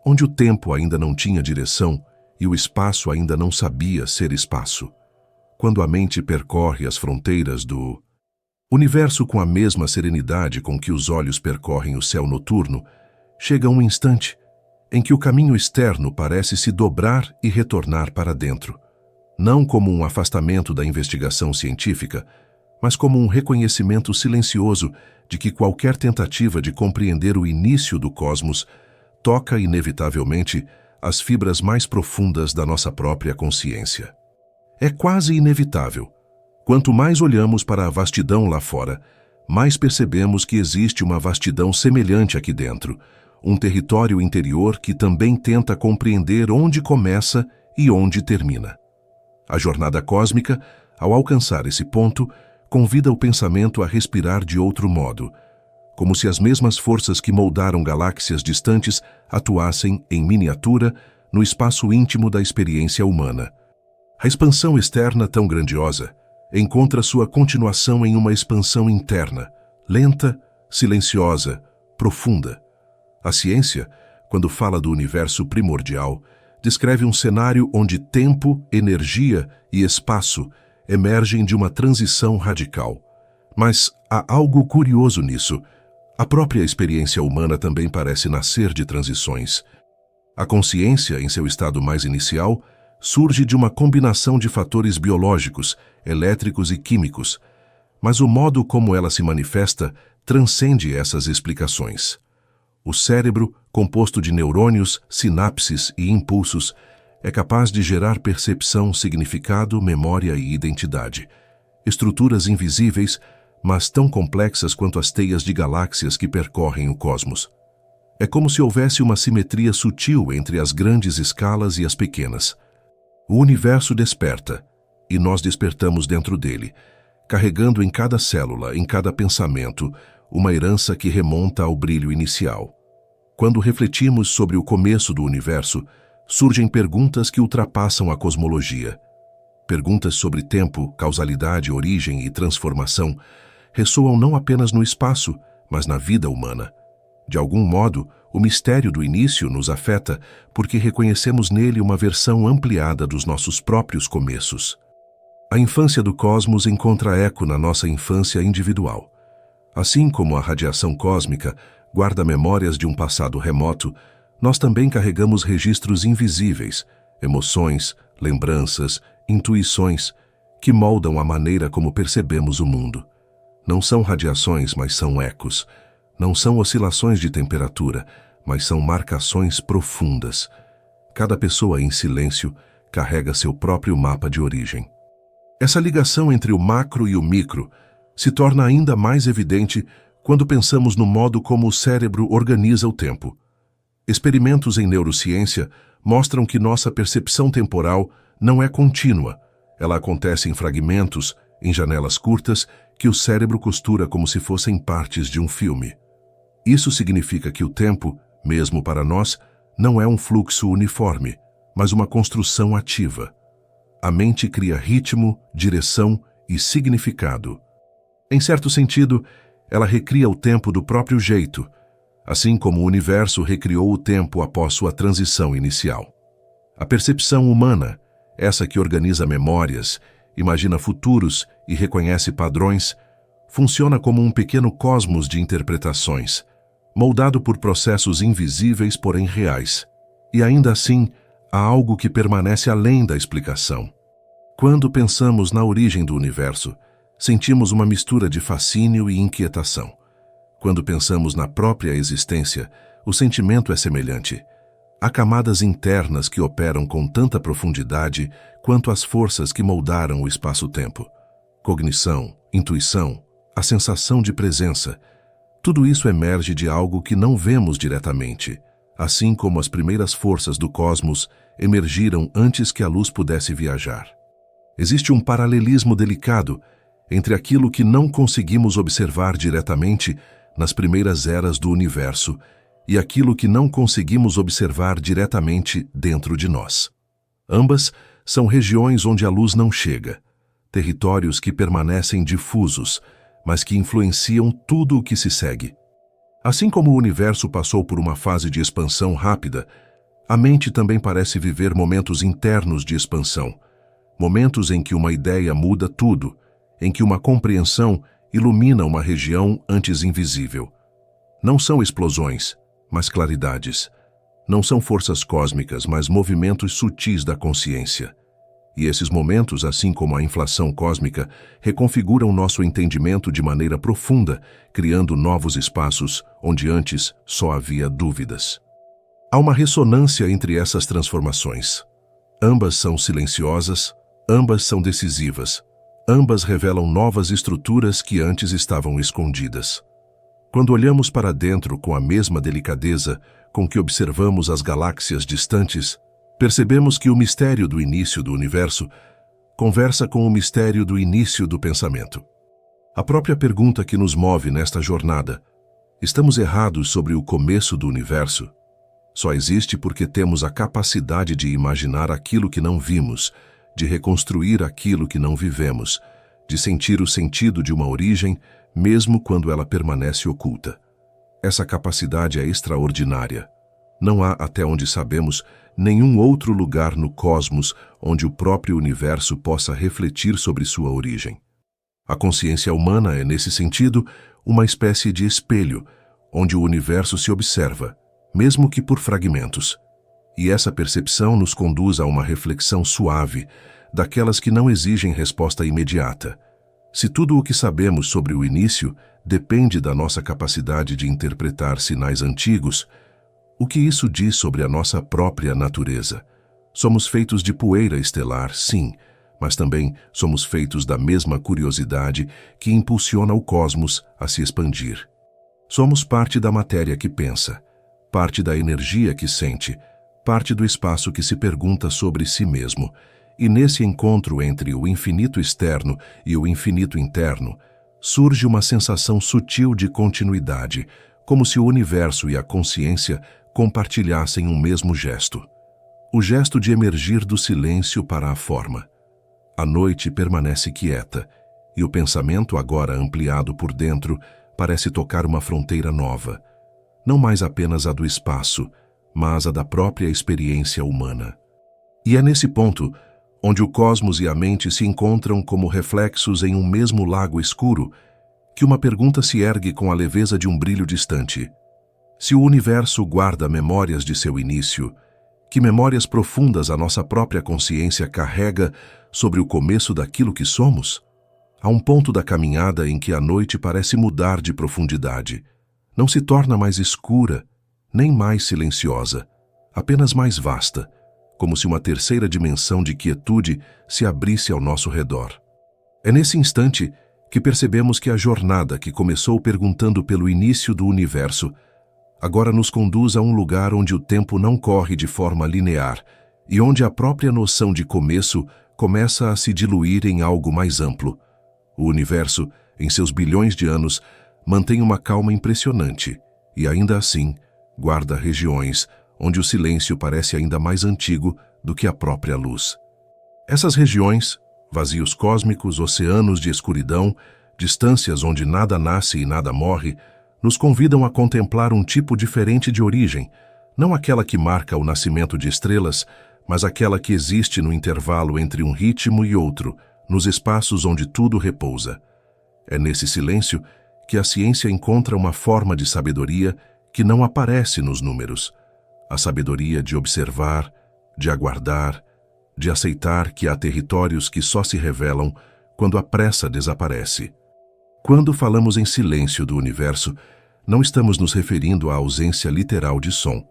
Speaker 1: onde o tempo ainda não tinha direção e o espaço ainda não sabia ser espaço? Quando a mente percorre as fronteiras do universo com a mesma serenidade com que os olhos percorrem o céu noturno, chega um instante em que o caminho externo parece se dobrar e retornar para dentro, não como um afastamento da investigação científica, mas como um reconhecimento silencioso de que qualquer tentativa de compreender o início do cosmos toca inevitavelmente as fibras mais profundas da nossa própria consciência. É quase inevitável. Quanto mais olhamos para a vastidão lá fora, mais percebemos que existe uma vastidão semelhante aqui dentro, um território interior que também tenta compreender onde começa e onde termina. A jornada cósmica, ao alcançar esse ponto, convida o pensamento a respirar de outro modo, como se as mesmas forças que moldaram galáxias distantes atuassem, em miniatura, no espaço íntimo da experiência humana. A expansão externa tão grandiosa encontra sua continuação em uma expansão interna, lenta, silenciosa, profunda. A ciência, quando fala do universo primordial, descreve um cenário onde tempo, energia e espaço emergem de uma transição radical. Mas há algo curioso nisso. A própria experiência humana também parece nascer de transições. A consciência, em seu estado mais inicial, surge de uma combinação de fatores biológicos, elétricos e químicos, mas o modo como ela se manifesta transcende essas explicações. O cérebro, composto de neurônios, sinapses e impulsos, é capaz de gerar percepção, significado, memória e identidade. Estruturas invisíveis, mas tão complexas quanto as teias de galáxias que percorrem o cosmos. É como se houvesse uma simetria sutil entre as grandes escalas e as pequenas. O universo desperta, e nós despertamos dentro dele, carregando em cada célula, em cada pensamento, uma herança que remonta ao brilho inicial. Quando refletimos sobre o começo do universo, surgem perguntas que ultrapassam a cosmologia. Perguntas sobre tempo, causalidade, origem e transformação ressoam não apenas no espaço, mas na vida humana. De algum modo, o mistério do início nos afeta porque reconhecemos nele uma versão ampliada dos nossos próprios começos. A infância do cosmos encontra eco na nossa infância individual. Assim como a radiação cósmica guarda memórias de um passado remoto, nós também carregamos registros invisíveis, emoções, lembranças, intuições, que moldam a maneira como percebemos o mundo. Não são radiações, mas são ecos. Não são oscilações de temperatura, mas são marcações profundas. Cada pessoa em silêncio carrega seu próprio mapa de origem. Essa ligação entre o macro e o micro se torna ainda mais evidente quando pensamos no modo como o cérebro organiza o tempo. Experimentos em neurociência mostram que nossa percepção temporal não é contínua. Ela acontece em fragmentos, em janelas curtas, que o cérebro costura como se fossem partes de um filme. Isso significa que o tempo, mesmo para nós, não é um fluxo uniforme, mas uma construção ativa. A mente cria ritmo, direção e significado. Em certo sentido, ela recria o tempo do próprio jeito, assim como o universo recriou o tempo após sua transição inicial. A percepção humana, essa que organiza memórias, imagina futuros e reconhece padrões, funciona como um pequeno cosmos de interpretações, moldado por processos invisíveis, porém reais. E ainda assim, há algo que permanece além da explicação. Quando pensamos na origem do universo, sentimos uma mistura de fascínio e inquietação. Quando pensamos na própria existência, o sentimento é semelhante. Há camadas internas que operam com tanta profundidade quanto as forças que moldaram o espaço-tempo. Cognição, intuição, a sensação de presença, tudo isso emerge de algo que não vemos diretamente, assim como as primeiras forças do cosmos emergiram antes que a luz pudesse viajar. Existe um paralelismo delicado entre aquilo que não conseguimos observar diretamente nas primeiras eras do universo e aquilo que não conseguimos observar diretamente dentro de nós. Ambas são regiões onde a luz não chega, territórios que permanecem difusos, mas que influenciam tudo o que se segue. Assim como o universo passou por uma fase de expansão rápida, a mente também parece viver momentos internos de expansão, momentos em que uma ideia muda tudo, em que uma compreensão ilumina uma região antes invisível. Não são explosões, mas claridades. Não são forças cósmicas, mas movimentos sutis da consciência. E esses momentos, assim como a inflação cósmica, reconfiguram nosso entendimento de maneira profunda, criando novos espaços onde antes só havia dúvidas. Há uma ressonância entre essas transformações. Ambas são silenciosas, ambas são decisivas, ambas revelam novas estruturas que antes estavam escondidas. Quando olhamos para dentro com a mesma delicadeza com que observamos as galáxias distantes, percebemos que o mistério do início do universo conversa com o mistério do início do pensamento. A própria pergunta que nos move nesta jornada: estamos errados sobre o começo do universo? Só existe porque temos a capacidade de imaginar aquilo que não vimos, de reconstruir aquilo que não vivemos, de sentir o sentido de uma origem, mesmo quando ela permanece oculta. Essa capacidade é extraordinária. Não há, até onde sabemos, nenhum outro lugar no cosmos onde o próprio universo possa refletir sobre sua origem. A consciência humana é, nesse sentido, uma espécie de espelho, onde o universo se observa, mesmo que por fragmentos. E essa percepção nos conduz a uma reflexão suave, daquelas que não exigem resposta imediata. Se tudo o que sabemos sobre o início depende da nossa capacidade de interpretar sinais antigos, o que isso diz sobre a nossa própria natureza? Somos feitos de poeira estelar, sim, mas também somos feitos da mesma curiosidade que impulsiona o cosmos a se expandir. Somos parte da matéria que pensa, parte da energia que sente, parte do espaço que se pergunta sobre si mesmo, e nesse encontro entre o infinito externo e o infinito interno, surge uma sensação sutil de continuidade, como se o universo e a consciência compartilhassem um mesmo gesto. O gesto de emergir do silêncio para a forma. A noite permanece quieta, e o pensamento, agora ampliado por dentro, parece tocar uma fronteira nova, não mais apenas a do espaço, mas a da própria experiência humana. E é nesse ponto, onde o cosmos e a mente se encontram como reflexos em um mesmo lago escuro, que uma pergunta se ergue com a leveza de um brilho distante. Se o universo guarda memórias de seu início, que memórias profundas a nossa própria consciência carrega sobre o começo daquilo que somos? Há um ponto da caminhada em que a noite parece mudar de profundidade. Não se torna mais escura, nem mais silenciosa, apenas mais vasta, como se uma terceira dimensão de quietude se abrisse ao nosso redor. É nesse instante que percebemos que a jornada que começou perguntando pelo início do universo agora nos conduz a um lugar onde o tempo não corre de forma linear e onde a própria noção de começo começa a se diluir em algo mais amplo. O universo, em seus bilhões de anos, mantém uma calma impressionante e, ainda assim, guarda regiões onde o silêncio parece ainda mais antigo do que a própria luz. Essas regiões, vazios cósmicos, oceanos de escuridão, distâncias onde nada nasce e nada morre, nos convidam a contemplar um tipo diferente de origem, não aquela que marca o nascimento de estrelas, mas aquela que existe no intervalo entre um ritmo e outro, nos espaços onde tudo repousa. É nesse silêncio que a ciência encontra uma forma de sabedoria que não aparece nos números. A sabedoria de observar, de aguardar, de aceitar que há territórios que só se revelam quando a pressa desaparece. Quando falamos em silêncio do universo, não estamos nos referindo à ausência literal de som,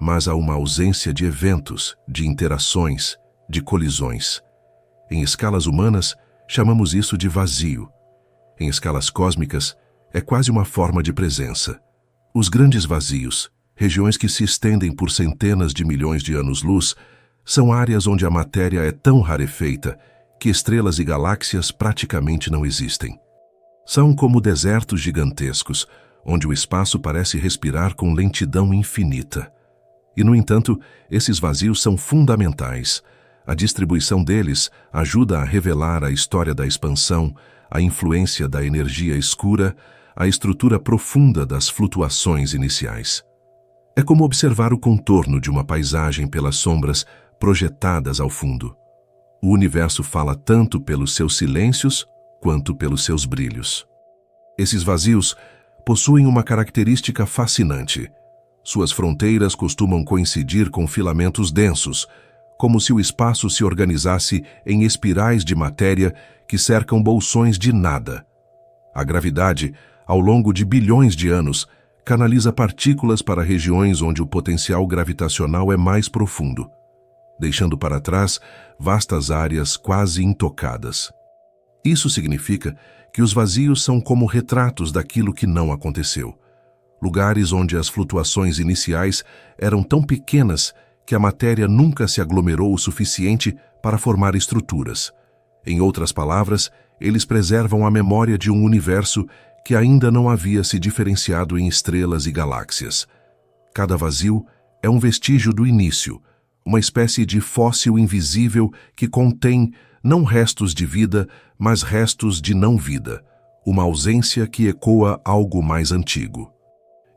Speaker 1: mas a uma ausência de eventos, de interações, de colisões. Em escalas humanas, chamamos isso de vazio. Em escalas cósmicas, é quase uma forma de presença. Os grandes vazios, regiões que se estendem por centenas de milhões de anos-luz, são áreas onde a matéria é tão rarefeita que estrelas e galáxias praticamente não existem. São como desertos gigantescos, onde o espaço parece respirar com lentidão infinita. E, no entanto, esses vazios são fundamentais. A distribuição deles ajuda a revelar a história da expansão, a influência da energia escura, a estrutura profunda das flutuações iniciais. É como observar o contorno de uma paisagem pelas sombras projetadas ao fundo. O universo fala tanto pelos seus silêncios quanto pelos seus brilhos. Esses vazios possuem uma característica fascinante. Suas fronteiras costumam coincidir com filamentos densos, como se o espaço se organizasse em espirais de matéria que cercam bolsões de nada. A gravidade, ao longo de bilhões de anos, canaliza partículas para regiões onde o potencial gravitacional é mais profundo, deixando para trás vastas áreas quase intocadas. Isso significa que os vazios são como retratos daquilo que não aconteceu. Lugares onde as flutuações iniciais eram tão pequenas que a matéria nunca se aglomerou o suficiente para formar estruturas. Em outras palavras, eles preservam a memória de um universo que ainda não havia se diferenciado em estrelas e galáxias. Cada vazio é um vestígio do início, uma espécie de fóssil invisível que contém não restos de vida, mas restos de não-vida, uma ausência que ecoa algo mais antigo.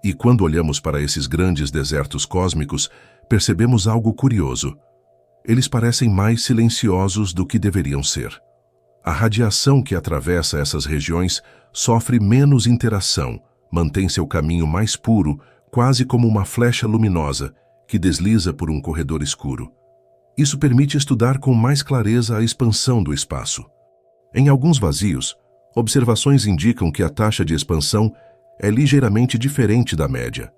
Speaker 1: E quando olhamos para esses grandes desertos cósmicos, percebemos algo curioso. Eles parecem mais silenciosos do que deveriam ser. A radiação que atravessa essas regiões sofre menos interação, mantém seu caminho mais puro, quase como uma flecha luminosa que desliza por um corredor escuro. Isso permite estudar com mais clareza a expansão do espaço. Em alguns vazios, observações indicam que a taxa de expansão é ligeiramente diferente da média.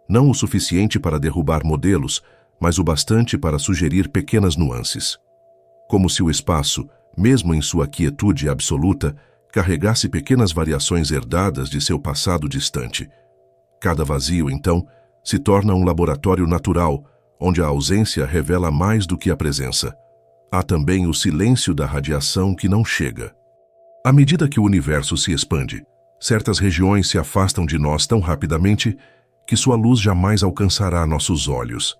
Speaker 1: Não o suficiente para derrubar modelos, mas o bastante para sugerir pequenas nuances. Como se o espaço, mesmo em sua quietude absoluta, carregasse pequenas variações herdadas de seu passado distante. Cada vazio, então, se torna um laboratório natural, onde a ausência revela mais do que a presença. Há também o silêncio da radiação que não chega. À medida que o universo se expande, certas regiões se afastam de nós tão rapidamente que sua luz jamais alcançará nossos olhos.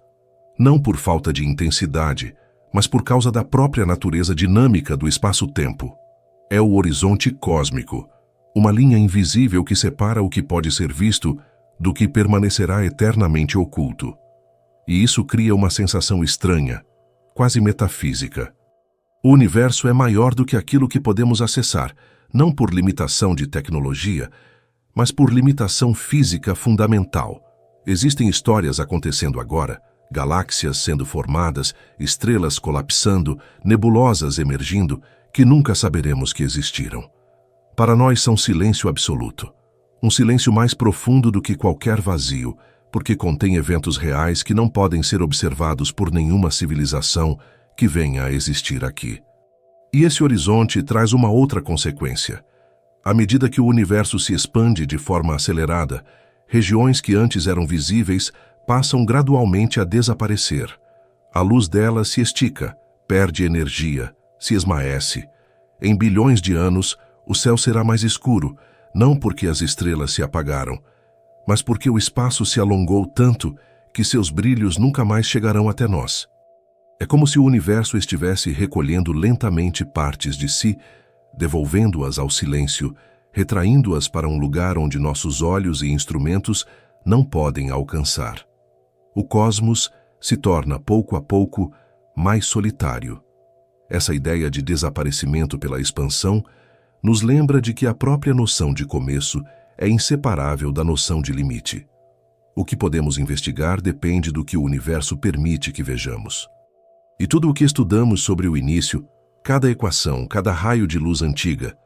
Speaker 1: Não por falta de intensidade, mas por causa da própria natureza dinâmica do espaço-tempo. É o horizonte cósmico, uma linha invisível que separa o que pode ser visto do que permanecerá eternamente oculto. E isso cria uma sensação estranha, quase metafísica. O universo é maior do que aquilo que podemos acessar, não por limitação de tecnologia, mas por limitação física fundamental. Existem histórias acontecendo agora, galáxias sendo formadas, estrelas colapsando, nebulosas emergindo, que nunca saberemos que existiram. Para nós são silêncio absoluto. Um silêncio mais profundo do que qualquer vazio, porque contém eventos reais que não podem ser observados por nenhuma civilização que venha a existir aqui. E esse horizonte traz uma outra consequência. À medida que o universo se expande de forma acelerada, regiões que antes eram visíveis passam gradualmente a desaparecer. A luz delas se estica, perde energia, se esmaece. Em bilhões de anos, o céu será mais escuro, não porque as estrelas se apagaram, mas porque o espaço se alongou tanto que seus brilhos nunca mais chegarão até nós. É como se o universo estivesse recolhendo lentamente partes de si, devolvendo-as ao silêncio, retraindo-as para um lugar onde nossos olhos e instrumentos não podem alcançar. O cosmos se torna, pouco a pouco, mais solitário. Essa ideia de desaparecimento pela expansão nos lembra de que a própria noção de começo é inseparável da noção de limite. O que podemos investigar depende do que o universo permite que vejamos. E tudo o que estudamos sobre o início, cada equação, cada raio de luz antiga,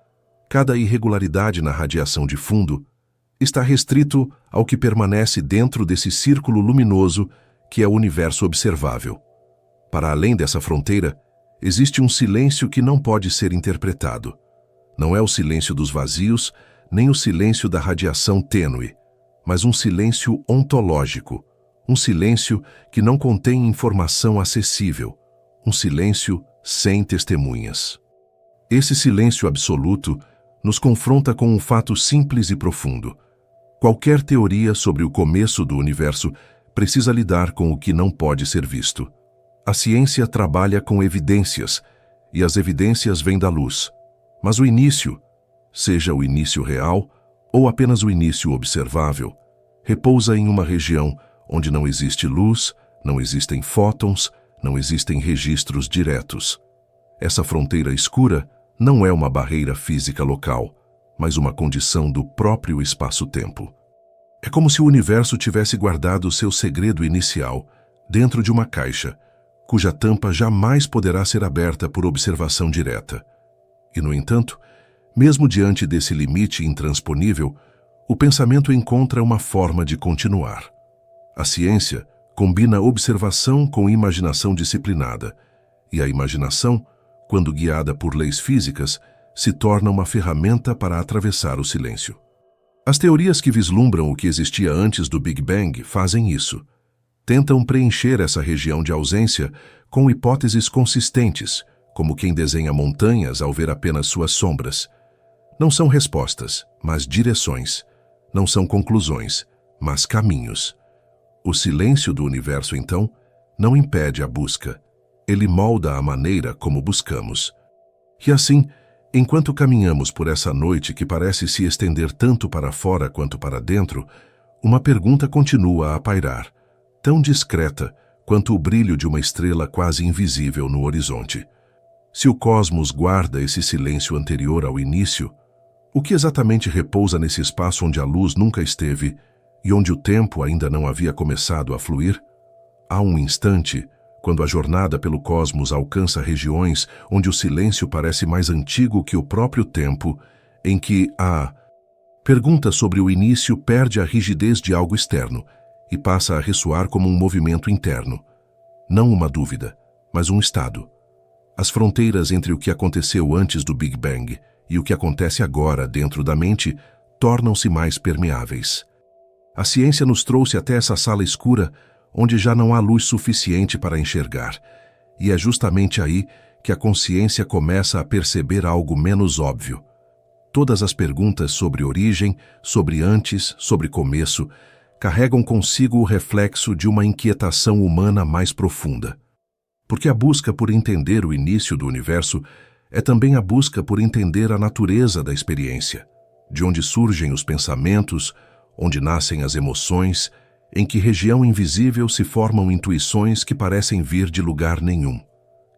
Speaker 1: cada irregularidade na radiação de fundo, está restrito ao que permanece dentro desse círculo luminoso que é o universo observável. Para além dessa fronteira, existe um silêncio que não pode ser interpretado. Não é o silêncio dos vazios, nem o silêncio da radiação tênue, mas um silêncio ontológico, um silêncio que não contém informação acessível, um silêncio sem testemunhas. Esse silêncio absoluto nos confronta com um fato simples e profundo. Qualquer teoria sobre o começo do universo precisa lidar com o que não pode ser visto. A ciência trabalha com evidências, e as evidências vêm da luz. Mas o início, seja o início real ou apenas o início observável, repousa em uma região onde não existe luz, não existem fótons, não existem registros diretos. Essa fronteira escura não é uma barreira física local, mas uma condição do próprio espaço-tempo. É como se o universo tivesse guardado seu segredo inicial dentro de uma caixa, cuja tampa jamais poderá ser aberta por observação direta. E, no entanto, mesmo diante desse limite intransponível, o pensamento encontra uma forma de continuar. A ciência combina observação com imaginação disciplinada, e a imaginação, quando guiada por leis físicas, se torna uma ferramenta para atravessar o silêncio. As teorias que vislumbram o que existia antes do Big Bang fazem isso. Tentam preencher essa região de ausência com hipóteses consistentes, como quem desenha montanhas ao ver apenas suas sombras. Não são respostas, mas direções. Não são conclusões, mas caminhos. O silêncio do universo, então, não impede a busca. Ele molda a maneira como buscamos. E assim, enquanto caminhamos por essa noite que parece se estender tanto para fora quanto para dentro, uma pergunta continua a pairar, tão discreta quanto o brilho de uma estrela quase invisível no horizonte. Se o cosmos guarda esse silêncio anterior ao início, o que exatamente repousa nesse espaço onde a luz nunca esteve e onde o tempo ainda não havia começado a fluir? Há um instante, quando a jornada pelo cosmos alcança regiões onde o silêncio parece mais antigo que o próprio tempo, em que a pergunta sobre o início perde a rigidez de algo externo e passa a ressoar como um movimento interno. Não uma dúvida, mas um estado. As fronteiras entre o que aconteceu antes do Big Bang e o que acontece agora dentro da mente tornam-se mais permeáveis. A ciência nos trouxe até essa sala escura onde já não há luz suficiente para enxergar, e é justamente aí que a consciência começa a perceber algo menos óbvio. Todas as perguntas sobre origem, sobre antes, sobre começo, carregam consigo o reflexo de uma inquietação humana mais profunda. Porque a busca por entender o início do universo é também a busca por entender a natureza da experiência, de onde surgem os pensamentos, onde nascem as emoções, em que região invisível se formam intuições que parecem vir de lugar nenhum.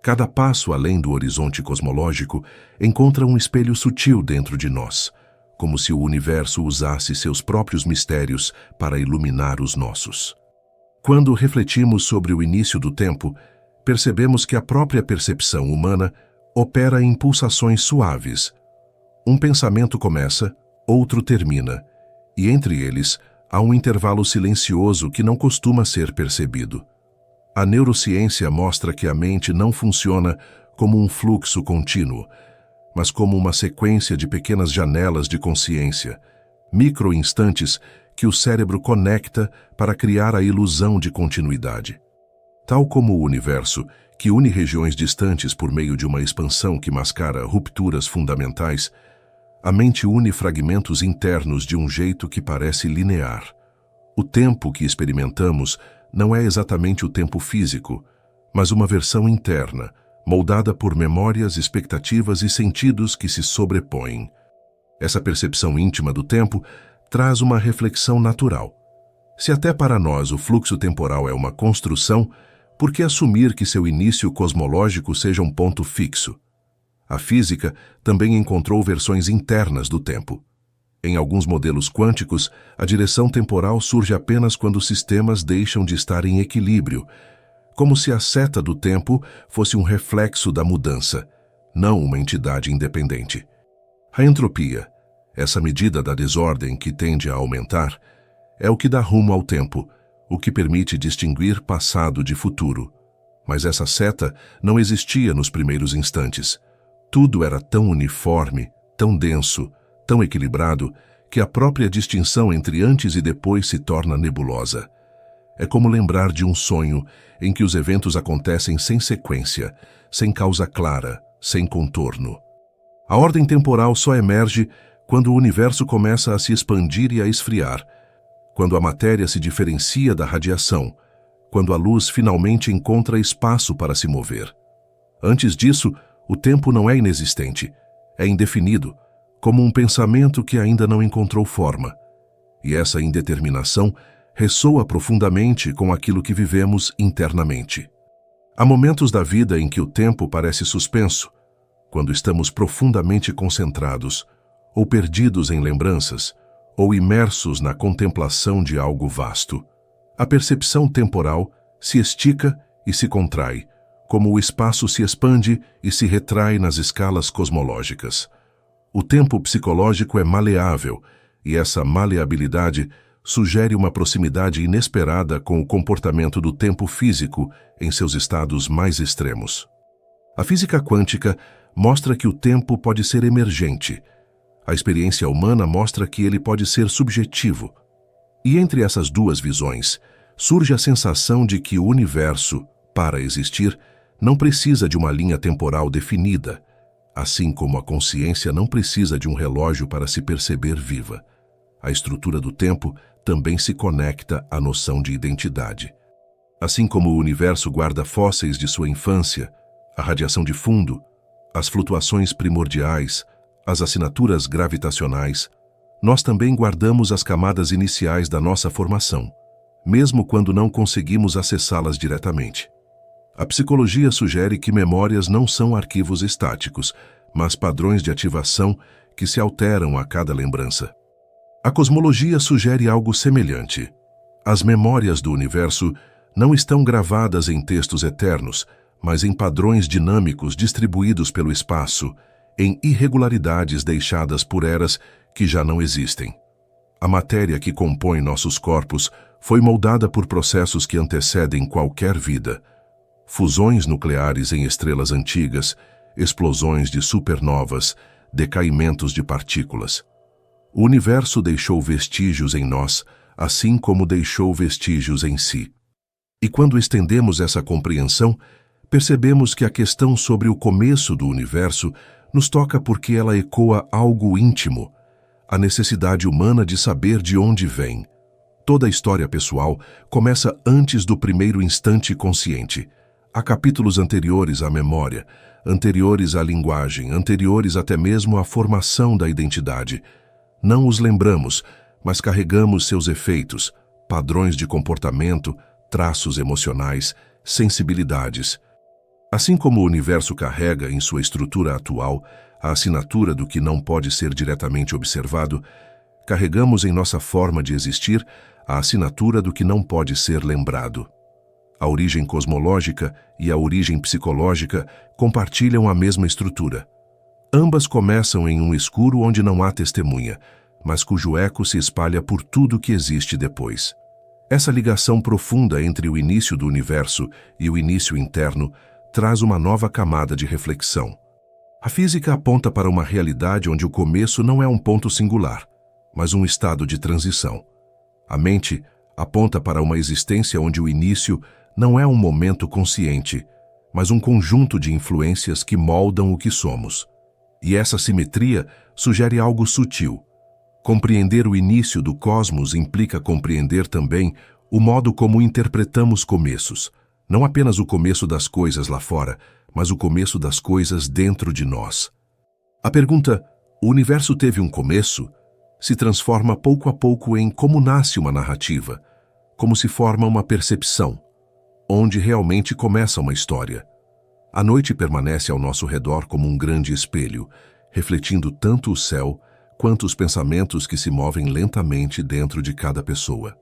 Speaker 1: Cada passo além do horizonte cosmológico encontra um espelho sutil dentro de nós, como se o universo usasse seus próprios mistérios para iluminar os nossos. Quando refletimos sobre o início do tempo, percebemos que a própria percepção humana opera em pulsações suaves. Um pensamento começa, outro termina, e entre eles há um intervalo silencioso que não costuma ser percebido. A neurociência mostra que a mente não funciona como um fluxo contínuo, mas como uma sequência de pequenas janelas de consciência, micro-instantes que o cérebro conecta para criar a ilusão de continuidade. Tal como o universo, que une regiões distantes por meio de uma expansão que mascara rupturas fundamentais, a mente une fragmentos internos de um jeito que parece linear. O tempo que experimentamos não é exatamente o tempo físico, mas uma versão interna, moldada por memórias, expectativas e sentidos que se sobrepõem. Essa percepção íntima do tempo traz uma reflexão natural. Se até para nós o fluxo temporal é uma construção, por que assumir que seu início cosmológico seja um ponto fixo? A física também encontrou versões internas do tempo. Em alguns modelos quânticos, a direção temporal surge apenas quando os sistemas deixam de estar em equilíbrio, como se a seta do tempo fosse um reflexo da mudança, não uma entidade independente. A entropia, essa medida da desordem que tende a aumentar, é o que dá rumo ao tempo, o que permite distinguir passado de futuro. Mas essa seta não existia nos primeiros instantes. Tudo era tão uniforme, tão denso, tão equilibrado, que a própria distinção entre antes e depois se torna nebulosa. É como lembrar de um sonho em que os eventos acontecem sem sequência, sem causa clara, sem contorno. A ordem temporal só emerge quando o universo começa a se expandir e a esfriar, quando a matéria se diferencia da radiação, quando a luz finalmente encontra espaço para se mover. Antes disso, o tempo não é inexistente, é indefinido, como um pensamento que ainda não encontrou forma. E essa indeterminação ressoa profundamente com aquilo que vivemos internamente. Há momentos da vida em que o tempo parece suspenso, quando estamos profundamente concentrados, ou perdidos em lembranças, ou imersos na contemplação de algo vasto. A percepção temporal se estica e se contrai, como o espaço se expande e se retrai nas escalas cosmológicas. O tempo psicológico é maleável, e essa maleabilidade sugere uma proximidade inesperada com o comportamento do tempo físico em seus estados mais extremos. A física quântica mostra que o tempo pode ser emergente. A experiência humana mostra que ele pode ser subjetivo. E entre essas duas visões, surge a sensação de que o universo, para existir, não precisa de uma linha temporal definida, assim como a consciência não precisa de um relógio para se perceber viva. A estrutura do tempo também se conecta à noção de identidade. Assim como o universo guarda fósseis de sua infância, a radiação de fundo, as flutuações primordiais, as assinaturas gravitacionais, nós também guardamos as camadas iniciais da nossa formação, mesmo quando não conseguimos acessá-las diretamente. A psicologia sugere que memórias não são arquivos estáticos, mas padrões de ativação que se alteram a cada lembrança. A cosmologia sugere algo semelhante. As memórias do universo não estão gravadas em textos eternos, mas em padrões dinâmicos distribuídos pelo espaço, em irregularidades deixadas por eras que já não existem. A matéria que compõe nossos corpos foi moldada por processos que antecedem qualquer vida. Fusões nucleares em estrelas antigas, explosões de supernovas, decaimentos de partículas. O universo deixou vestígios em nós, assim como deixou vestígios em si. E quando estendemos essa compreensão, percebemos que a questão sobre o começo do universo nos toca porque ela ecoa algo íntimo, a necessidade humana de saber de onde vem. Toda a história pessoal começa antes do primeiro instante consciente. Há capítulos anteriores à memória, anteriores à linguagem, anteriores até mesmo à formação da identidade. Não os lembramos, mas carregamos seus efeitos, padrões de comportamento, traços emocionais, sensibilidades. Assim como o universo carrega em sua estrutura atual a assinatura do que não pode ser diretamente observado, carregamos em nossa forma de existir a assinatura do que não pode ser lembrado. A origem cosmológica e a origem psicológica compartilham a mesma estrutura. Ambas começam em um escuro onde não há testemunha, mas cujo eco se espalha por tudo que existe depois. Essa ligação profunda entre o início do universo e o início interno traz uma nova camada de reflexão. A física aponta para uma realidade onde o começo não é um ponto singular, mas um estado de transição. A mente aponta para uma existência onde o início não é um momento consciente, mas um conjunto de influências que moldam o que somos. E essa simetria sugere algo sutil. Compreender o início do cosmos implica compreender também o modo como interpretamos começos, não apenas o começo das coisas lá fora, mas o começo das coisas dentro de nós. A pergunta, o universo teve um começo, se transforma pouco a pouco em como nasce uma narrativa, como se forma uma percepção, onde realmente começa uma história. A noite permanece ao nosso redor como um grande espelho, refletindo tanto o céu quanto os pensamentos que se movem lentamente dentro de cada pessoa.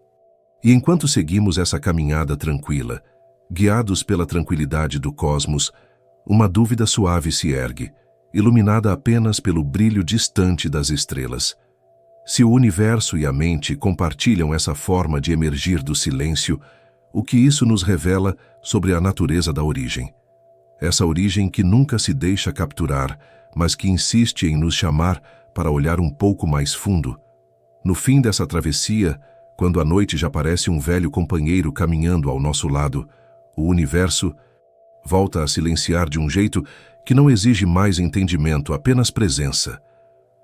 Speaker 1: E enquanto seguimos essa caminhada tranquila, guiados pela tranquilidade do cosmos, uma dúvida suave se ergue, iluminada apenas pelo brilho distante das estrelas. Se o universo e a mente compartilham essa forma de emergir do silêncio, o que isso nos revela sobre a natureza da origem? Essa origem que nunca se deixa capturar, mas que insiste em nos chamar para olhar um pouco mais fundo. No fim dessa travessia, quando a noite já parece um velho companheiro caminhando ao nosso lado, o universo volta a silenciar de um jeito que não exige mais entendimento, apenas presença.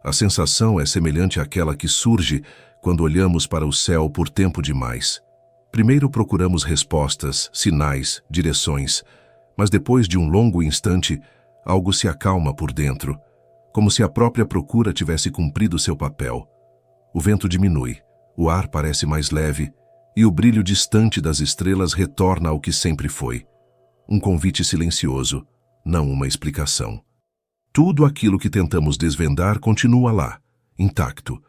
Speaker 1: A sensação é semelhante àquela que surge quando olhamos para o céu por tempo demais. Primeiro procuramos respostas, sinais, direções, mas depois de um longo instante, algo se acalma por dentro, como se a própria procura tivesse cumprido seu papel. O vento diminui, o ar parece mais leve e o brilho distante das estrelas retorna ao que sempre foi. Um convite silencioso, não uma explicação. Tudo aquilo que tentamos desvendar continua lá, intacto,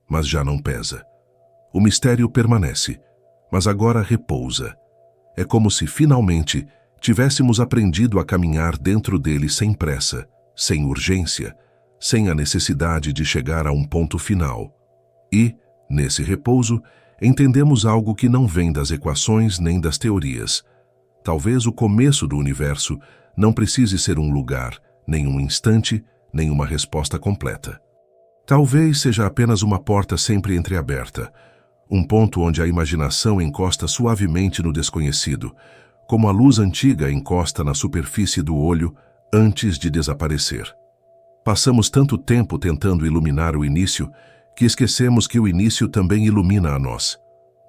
Speaker 1: mas já não pesa. O mistério permanece, mas agora repousa. É como se, finalmente, tivéssemos aprendido a caminhar dentro dele sem pressa, sem urgência, sem a necessidade de chegar a um ponto final. E, nesse repouso, entendemos algo que não vem das equações nem das teorias. Talvez o começo do universo não precise ser um lugar, nem um instante, nem uma resposta completa. Talvez seja apenas uma porta sempre entreaberta, um ponto onde a imaginação encosta suavemente no desconhecido, como a luz antiga encosta na superfície do olho antes de desaparecer. Passamos tanto tempo tentando iluminar o início que esquecemos que o início também ilumina a nós.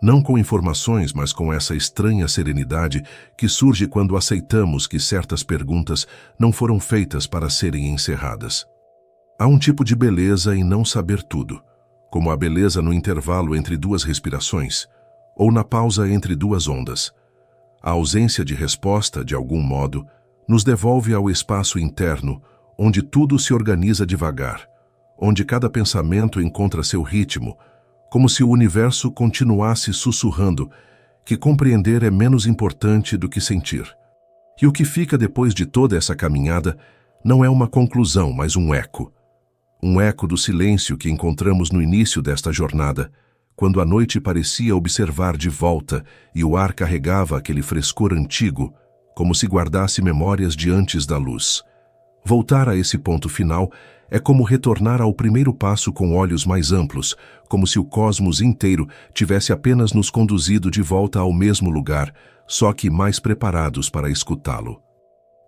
Speaker 1: Não com informações, mas com essa estranha serenidade que surge quando aceitamos que certas perguntas não foram feitas para serem encerradas. Há um tipo de beleza em não saber tudo, como a beleza no intervalo entre duas respirações, ou na pausa entre duas ondas. A ausência de resposta, de algum modo, nos devolve ao espaço interno, onde tudo se organiza devagar, onde cada pensamento encontra seu ritmo, como se o universo continuasse sussurrando que compreender é menos importante do que sentir. E o que fica depois de toda essa caminhada não é uma conclusão, mas um eco. Um eco do silêncio que encontramos no início desta jornada, quando a noite parecia observar de volta e o ar carregava aquele frescor antigo, como se guardasse memórias de antes da luz. Voltar a esse ponto final é como retornar ao primeiro passo com olhos mais amplos, como se o cosmos inteiro tivesse apenas nos conduzido de volta ao mesmo lugar, só que mais preparados para escutá-lo.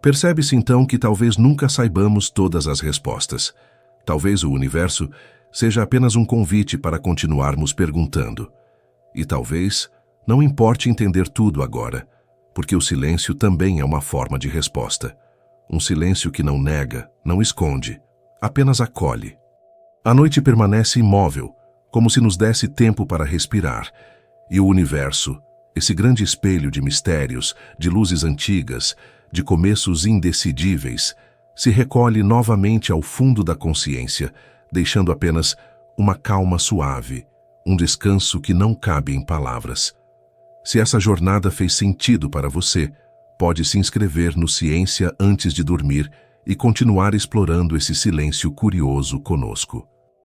Speaker 1: Percebe-se então que talvez nunca saibamos todas as respostas. Talvez o universo seja apenas um convite para continuarmos perguntando. E talvez não importe entender tudo agora, porque o silêncio também é uma forma de resposta. Um silêncio que não nega, não esconde, apenas acolhe. A noite permanece imóvel, como se nos desse tempo para respirar, e o universo, esse grande espelho de mistérios, de luzes antigas, de começos indecidíveis, se recolhe novamente ao fundo da consciência, deixando apenas uma calma suave, um descanso que não cabe em palavras. Se essa jornada fez sentido para você, pode se inscrever no Ciência antes de dormir e continuar explorando esse silêncio curioso conosco.